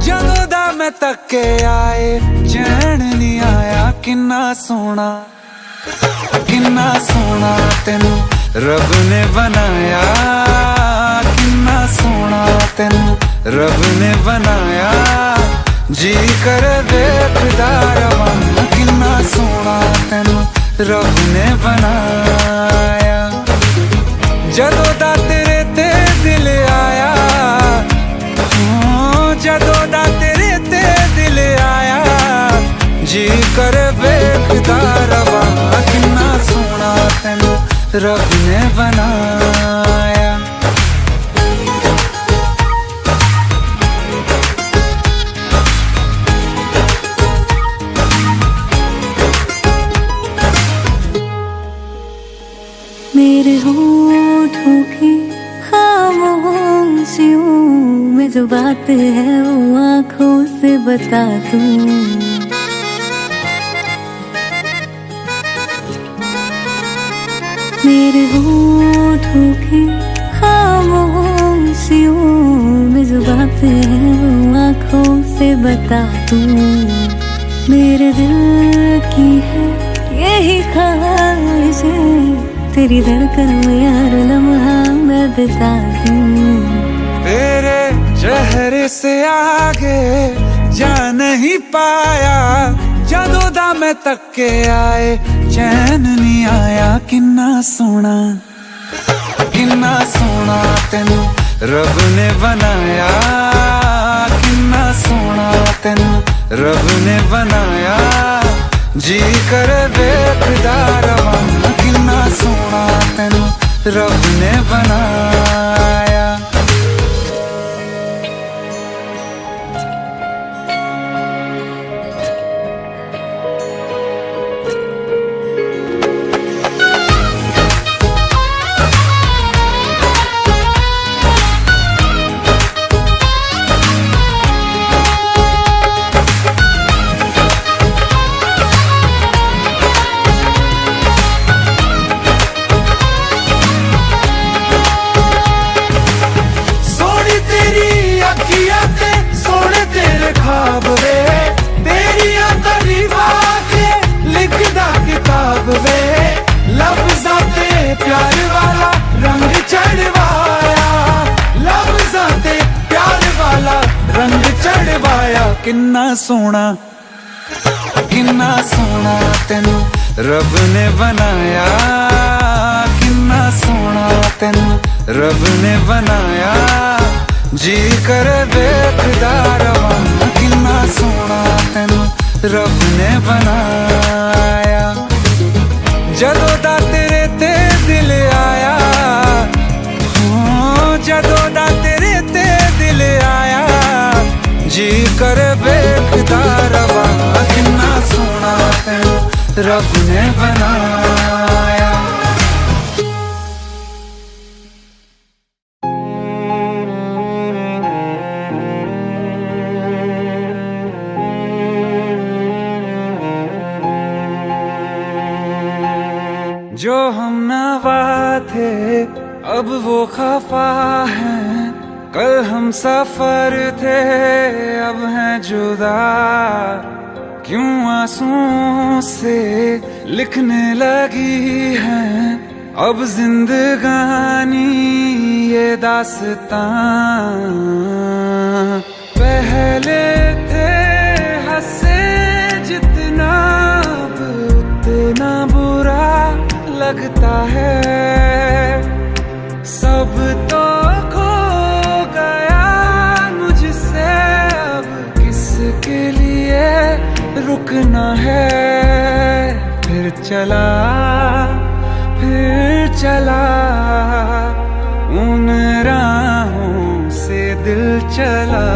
जदों दा मैं तके आए चैन नहीं आया। किन्ना सोना तेनू रब ने बनाया, किन्ना सोना तेनू रब ने बनाया। जी कर वेखदा रवां, किन्ना सोना तेनू रब ने बनाया। जदों दा तेरे ते दिल आया, जदों दा तेरे ते दिल आया, जी कर वेखदा रवां, किन्ना सोना तेनू रब ने बनाया। मेरे होठों की खामोशियों में जो बात है वो आँखों से बता दूं। मेरे होठों की खामोशियों में जो बात है वो आँखों से बता दूं। मेरे दिल की है यही ख्वाहिश, तेरी धड़कन में हर लम्हा मैं बिता दूं। तेरे चेहरे से आगे जा नहीं पाया, जदों दा मैं तके आए चैन नहीं आया। किन्ना सोना तेनू रब ने बनाया, किन्ना सोना तेनू रब ने बनाया। जी कर वेखदा रवां, किन्ना सोना तेनू रब ने बनाया। सोना किन्ना सोना तेनू रब ने बनाया, किन्ना सोना तेनू रब ने बनाया, जी कर वेखदा रवां, किन्ना सोना तेनू रब ने बनाया। जदों दा तेरे ते दिल आया, जदों दा तेरे ते दिल आया, जी कर वेखदा रवां, किन्ना सोना तेनू रब ने बनाया। जो हम नवा थे अब वो खफा हैं, कल हम सफर थे अब हैं जुदा, क्यों आंसुओं से लिखने लगी हैं अब जिंदगानी ये दास्तां। पहले थे हंसे जितना अब उतना बुरा लगता है, सब तो खो गया मुझसे अब किसके लिए रुकना है। फिर चला उन राहों से दिल चला,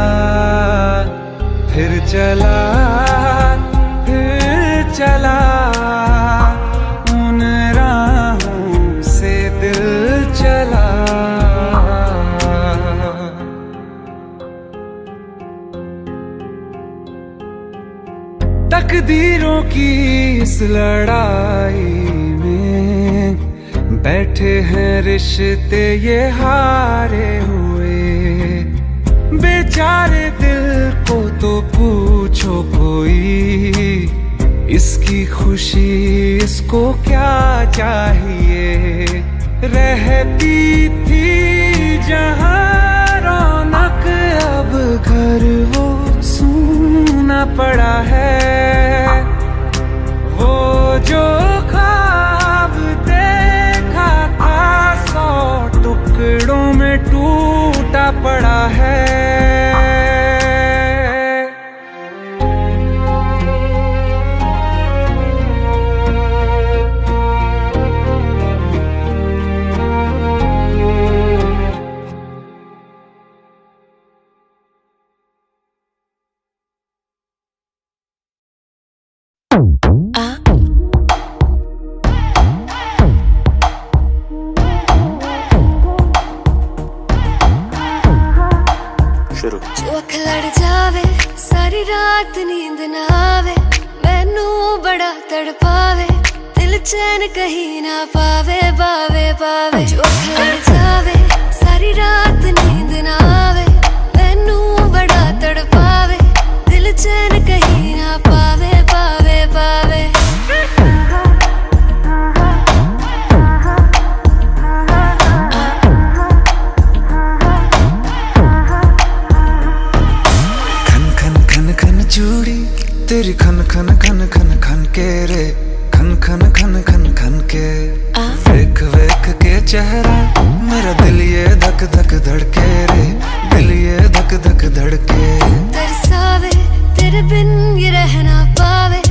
फिर चला उन राहों से दिल चला। तकदीरों की इस लड़ाई में बैठे हैं रिश्ते ये हारे हुए, बेचारे दिल को तो पूछो कोई, इसकी खुशी इसको क्या चाहिए। रहती थी जहाँ रौनक अब घर वो सूना पड़ा है, वो जो ख्वाब देखा था 100 टुकड़ों में टूटा पड़ा है। जो अख लड़ जावे सारी रात नींद ना आवे, मैनू बड़ा तड़पावे दिल चैन कहीं ना पावे पावे पावे। जो अख लड़ जावे सारी रात नींद ना आवे, मैनू बड़ा तड़पावे दिल चैन कहीं ना पावे पावे पावे। चूड़ी तेरी खन खन खन खन खन के रे, खन खन खन खन खन के, वेख वेख के चेहरा मेरा दिल ये धक धक धड़के रे, दिल ये धक धक धड़के। तरसावे तेरे बिन ये रह ना पावे,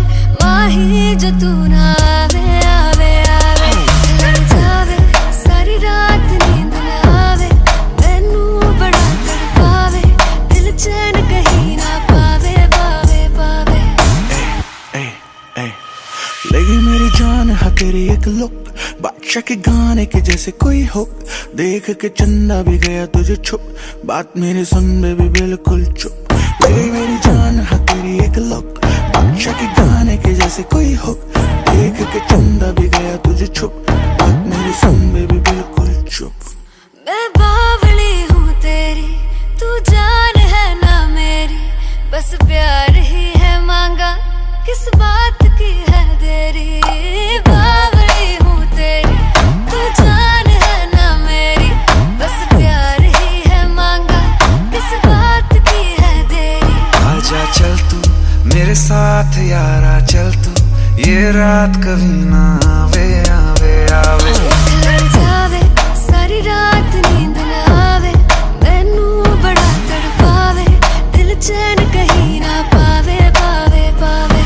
माही जो तू ना आवे आवे आवे। लड़ जावे सारी रात नींद ना आवे, मैनू बड़ा तड़पावे दिल चैन कहीं ना पावे पावे पावे। लगी मेरी जान है तेरी एक लुक, बादशाह के गाने के जैसे कोई हो, देख के चंदा भी गया तुझे छुप, बात मेरी सुन बेबी बिल्कुल चुप। लगी मेरी जान है तेरी एक लुक, बादशाह के गाने के जैसे कोई हो, देख के चंदा भी गया तुझे छुप, बात मेरी सुन बेबी बिल्कुल चुप। मैं बावली हूँ तेरी तू जान है ना मेरी, बस प्यार ही है मांगा किस बात की है देरी। बावली हूँ तेरी तू जान है ना मेरी, बस प्यार ही है मांगा किस बात की है देरी। आजा चल तू मेरे साथ यारा चल तू, ये रात कभी ना आवे आवे आवे। लड़ जावे सारी रात नींद ना आवे, मैनू बड़ा तड़पावे, दिल चैन कहीं ना पावे पावे पावे।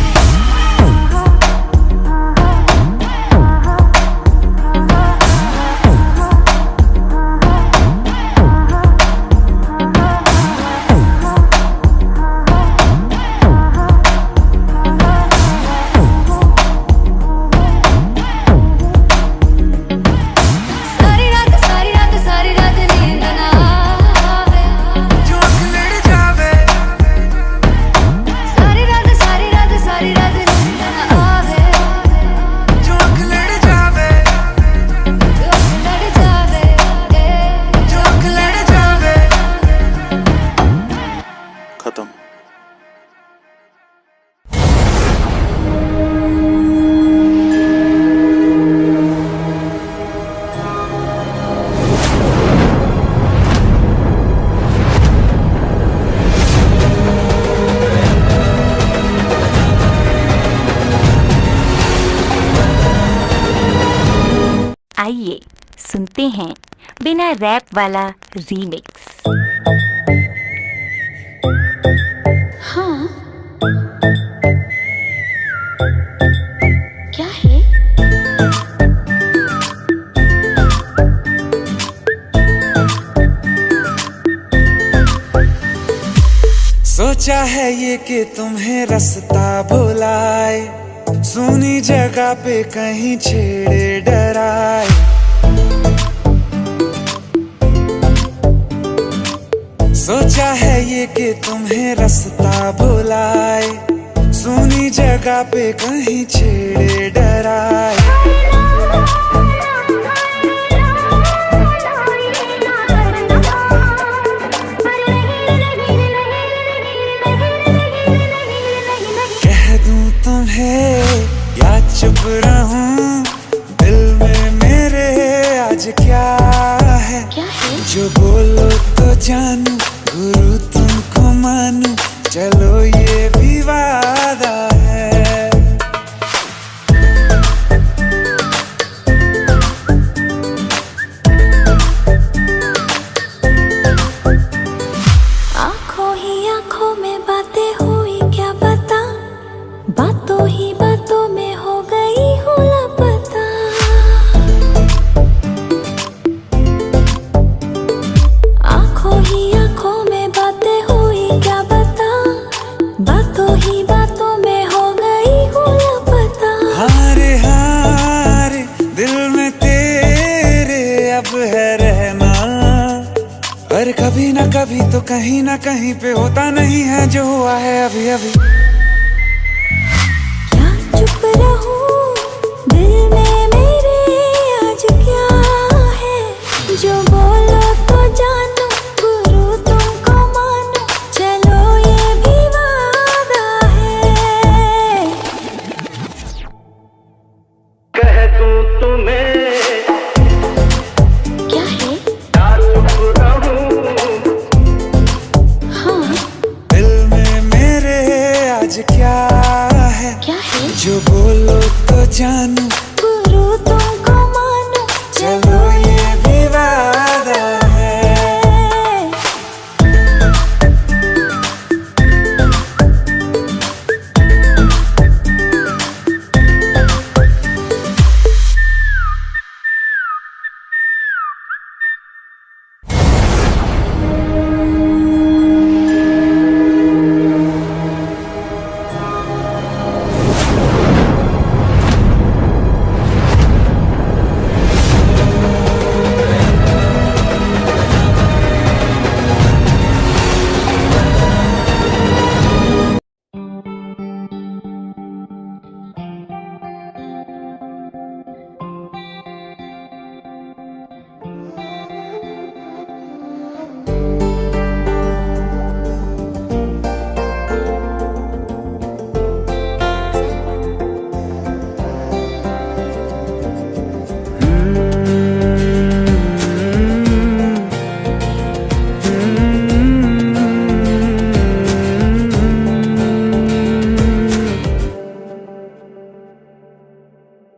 खत्म। आइए सुनते हैं बिना रैप वाला रीमिक्स। हाँ क्या है? सोचा है ये कि तुम्हें रास्ता भुलाए, सुनी जगह पे कहीं छेड़े डराए। सोचा है ये कि तुम्हें रास्ता भुलाए, सुनी जगह पे कहीं छेड़े डराए। कह दूं तुम्हें या चुप रहूं, दिल में मेरे आज क्या है? जो बोलो तो जानू, गुरु तुमको मानू, चलो ये भी वादा है। आंखों ही आंखों में बातें हुई क्या पता, बातों ही बातों में हो गई हूँ लापता। आंखों ही आंखों में बातें हुई क्या पता, बातों ही बातों में हो गई हूँ लापता। हारे हारे दिल में तेरे अब है रहना, और कभी ना कभी तो कहीं ना कहीं पे होता नहीं है जो हुआ है अभी अभी। चुप रहूं, दिल में मेरे आज क्या है? जो बोलो तो जानू, गुरु तुमको मानू, चलो ये भी वादा है। कह दूं तुम्हें क्या है? चुप रहूं, हाँ दिल में मेरे आज क्या है? जो बोलो तो जानू, गुरु तुमको मानू, चलो ये भी वादा है।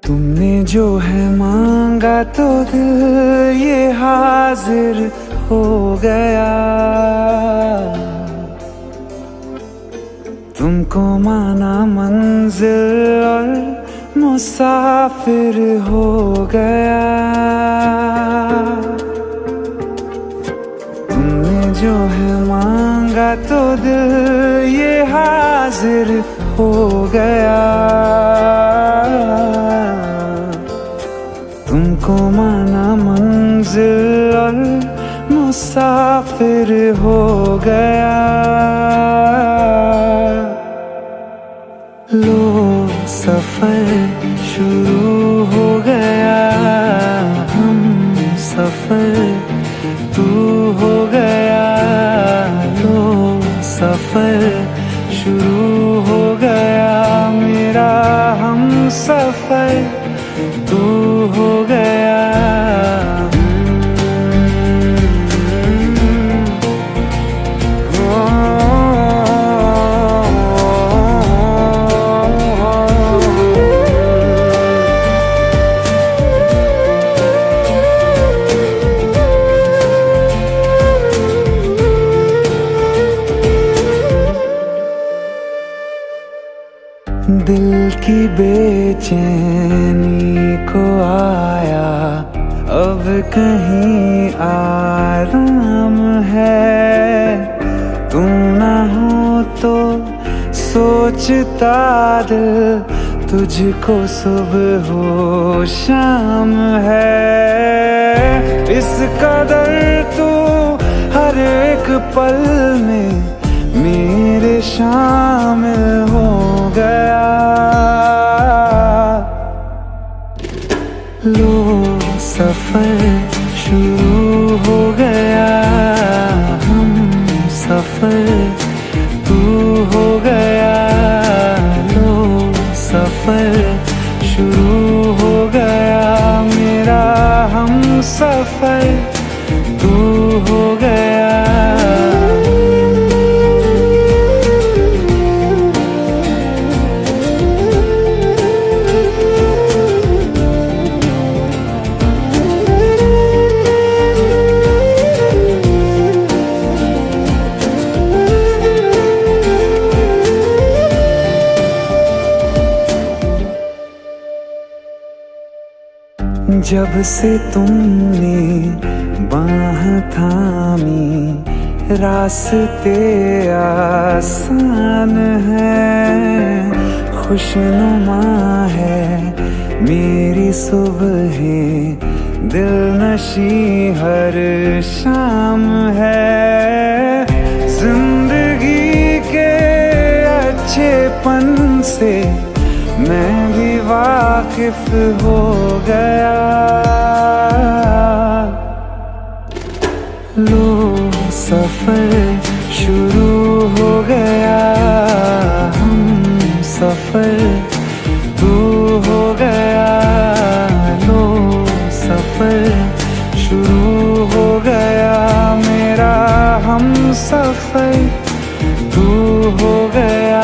तुमने जो है मांगा तो दिल ये हाजिर हो गया। तुमको माना मंजिल और मुसाफिर हो गया। तुमने जो है मांगा तो दिल ये हाजिर हो गया। तुमको माना मंजिल और मुसाफिर हो गया। लो सफर शुरू हो गया। हम सफर तू हो गया। लो सफर शुरू हो गया। मेरा हम सफर तू हो गया। दिल की बेचैनी को आया अब कहीं आराम है। तू ना हो तो सोचता दिल तुझको सुबह हो शाम है। इस कदर तू हर एक पल में मेरे शामिल हो गया। लो सफर शुरू हो गया। हम सफर तू हो गया। लो सफर शुरू हो गया। मेरा हम सफर तू हो गया। जब से तुमने बाह थामी रास्ते आसान है। खुशनुमा है मेरी सुबहें, दिल नशी हर शाम है। जिंदगी के अच्छेपन से मैं भी वाकिफ हो गया। लो सफर शुरू हो गया। हम सफर तू हो गया। लो सफर शुरू हो गया। मेरा हम सफर तू हो गया।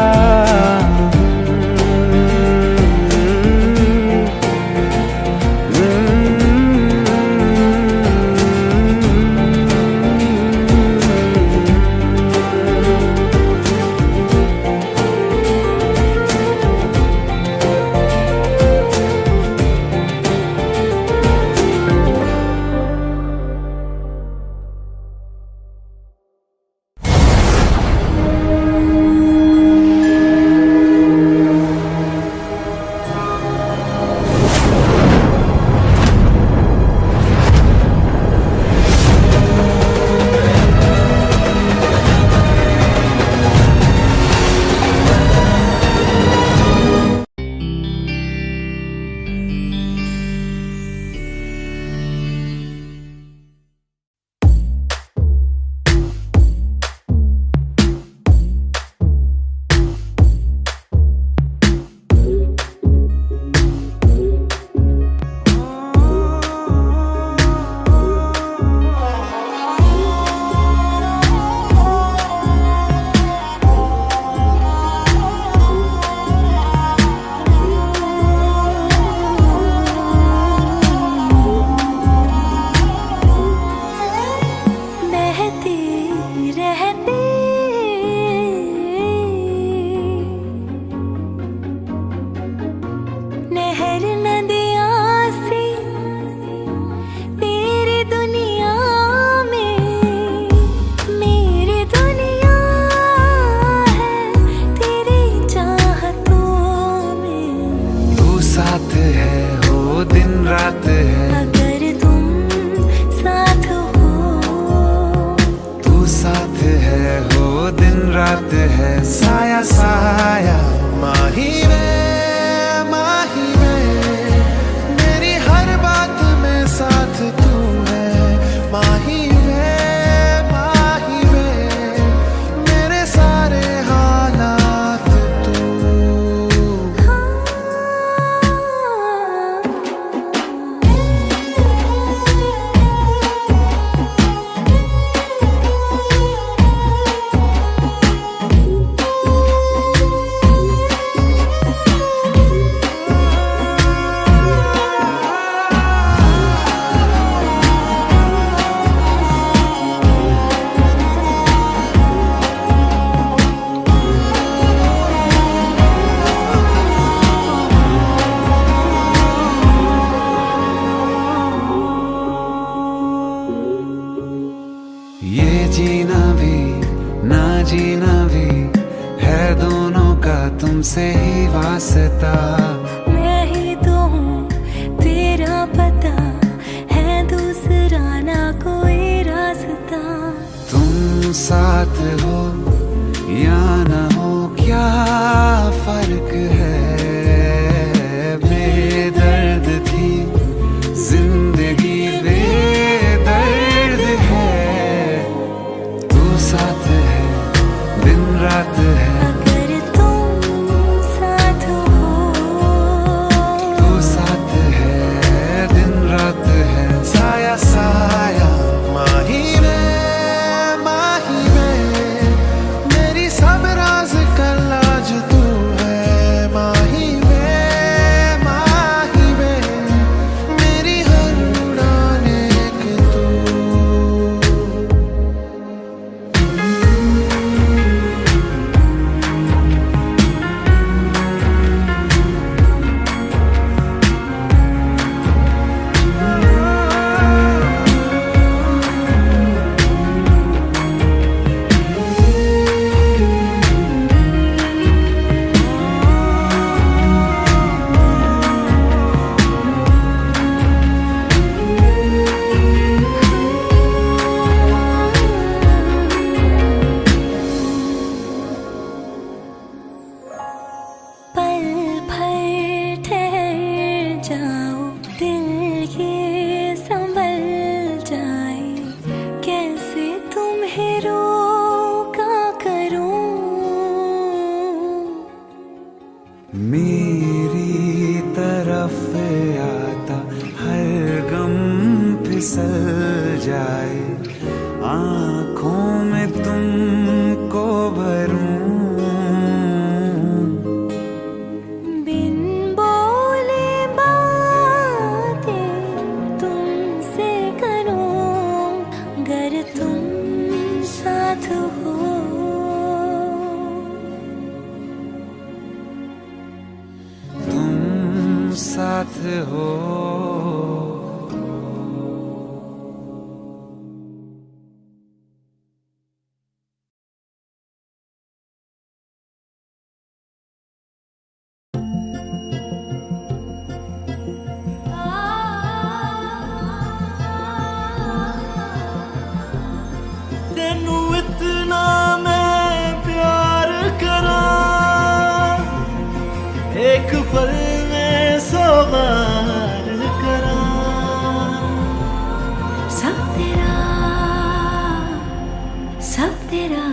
रात है, अगर तुम साथ हो, तू साथ है हो दिन रात है, साया साया माही में मेरी हर बात में साथ तू है, माही में मेरे सारे हालात तू। ये जीना भी ना जीना भी है दोनों का तुमसे ही वास्ता, मैं ही तो हूँ तेरा पता, है दूसरा ना कोई रास्ता। तुम साथ हो या न हो क्या फर्क है, बेदर्द थी जिंदगी बेदर्द है, तू साथ है दिन रात है, अगर तुम साथ हो, तू साथ है दिन रात है, साया साया माही में मेरी सब राज का लाज तू है, माही में मेरी हर उड़ान एक तू। पल भर ठहर जाओ, दिल ये संभल जाए, कैसे तुम्हें रोका करूं। मेरी तरफ आता हर गम फिसल जाए, आँखों में तुमको भरूं, बिन बोले बातें तुमसे करूं, अगर तुम साथ हो, तुम साथ हो। तेनू इतना मैं प्यार करा, एक पल में 100 बार करा, सब तेरा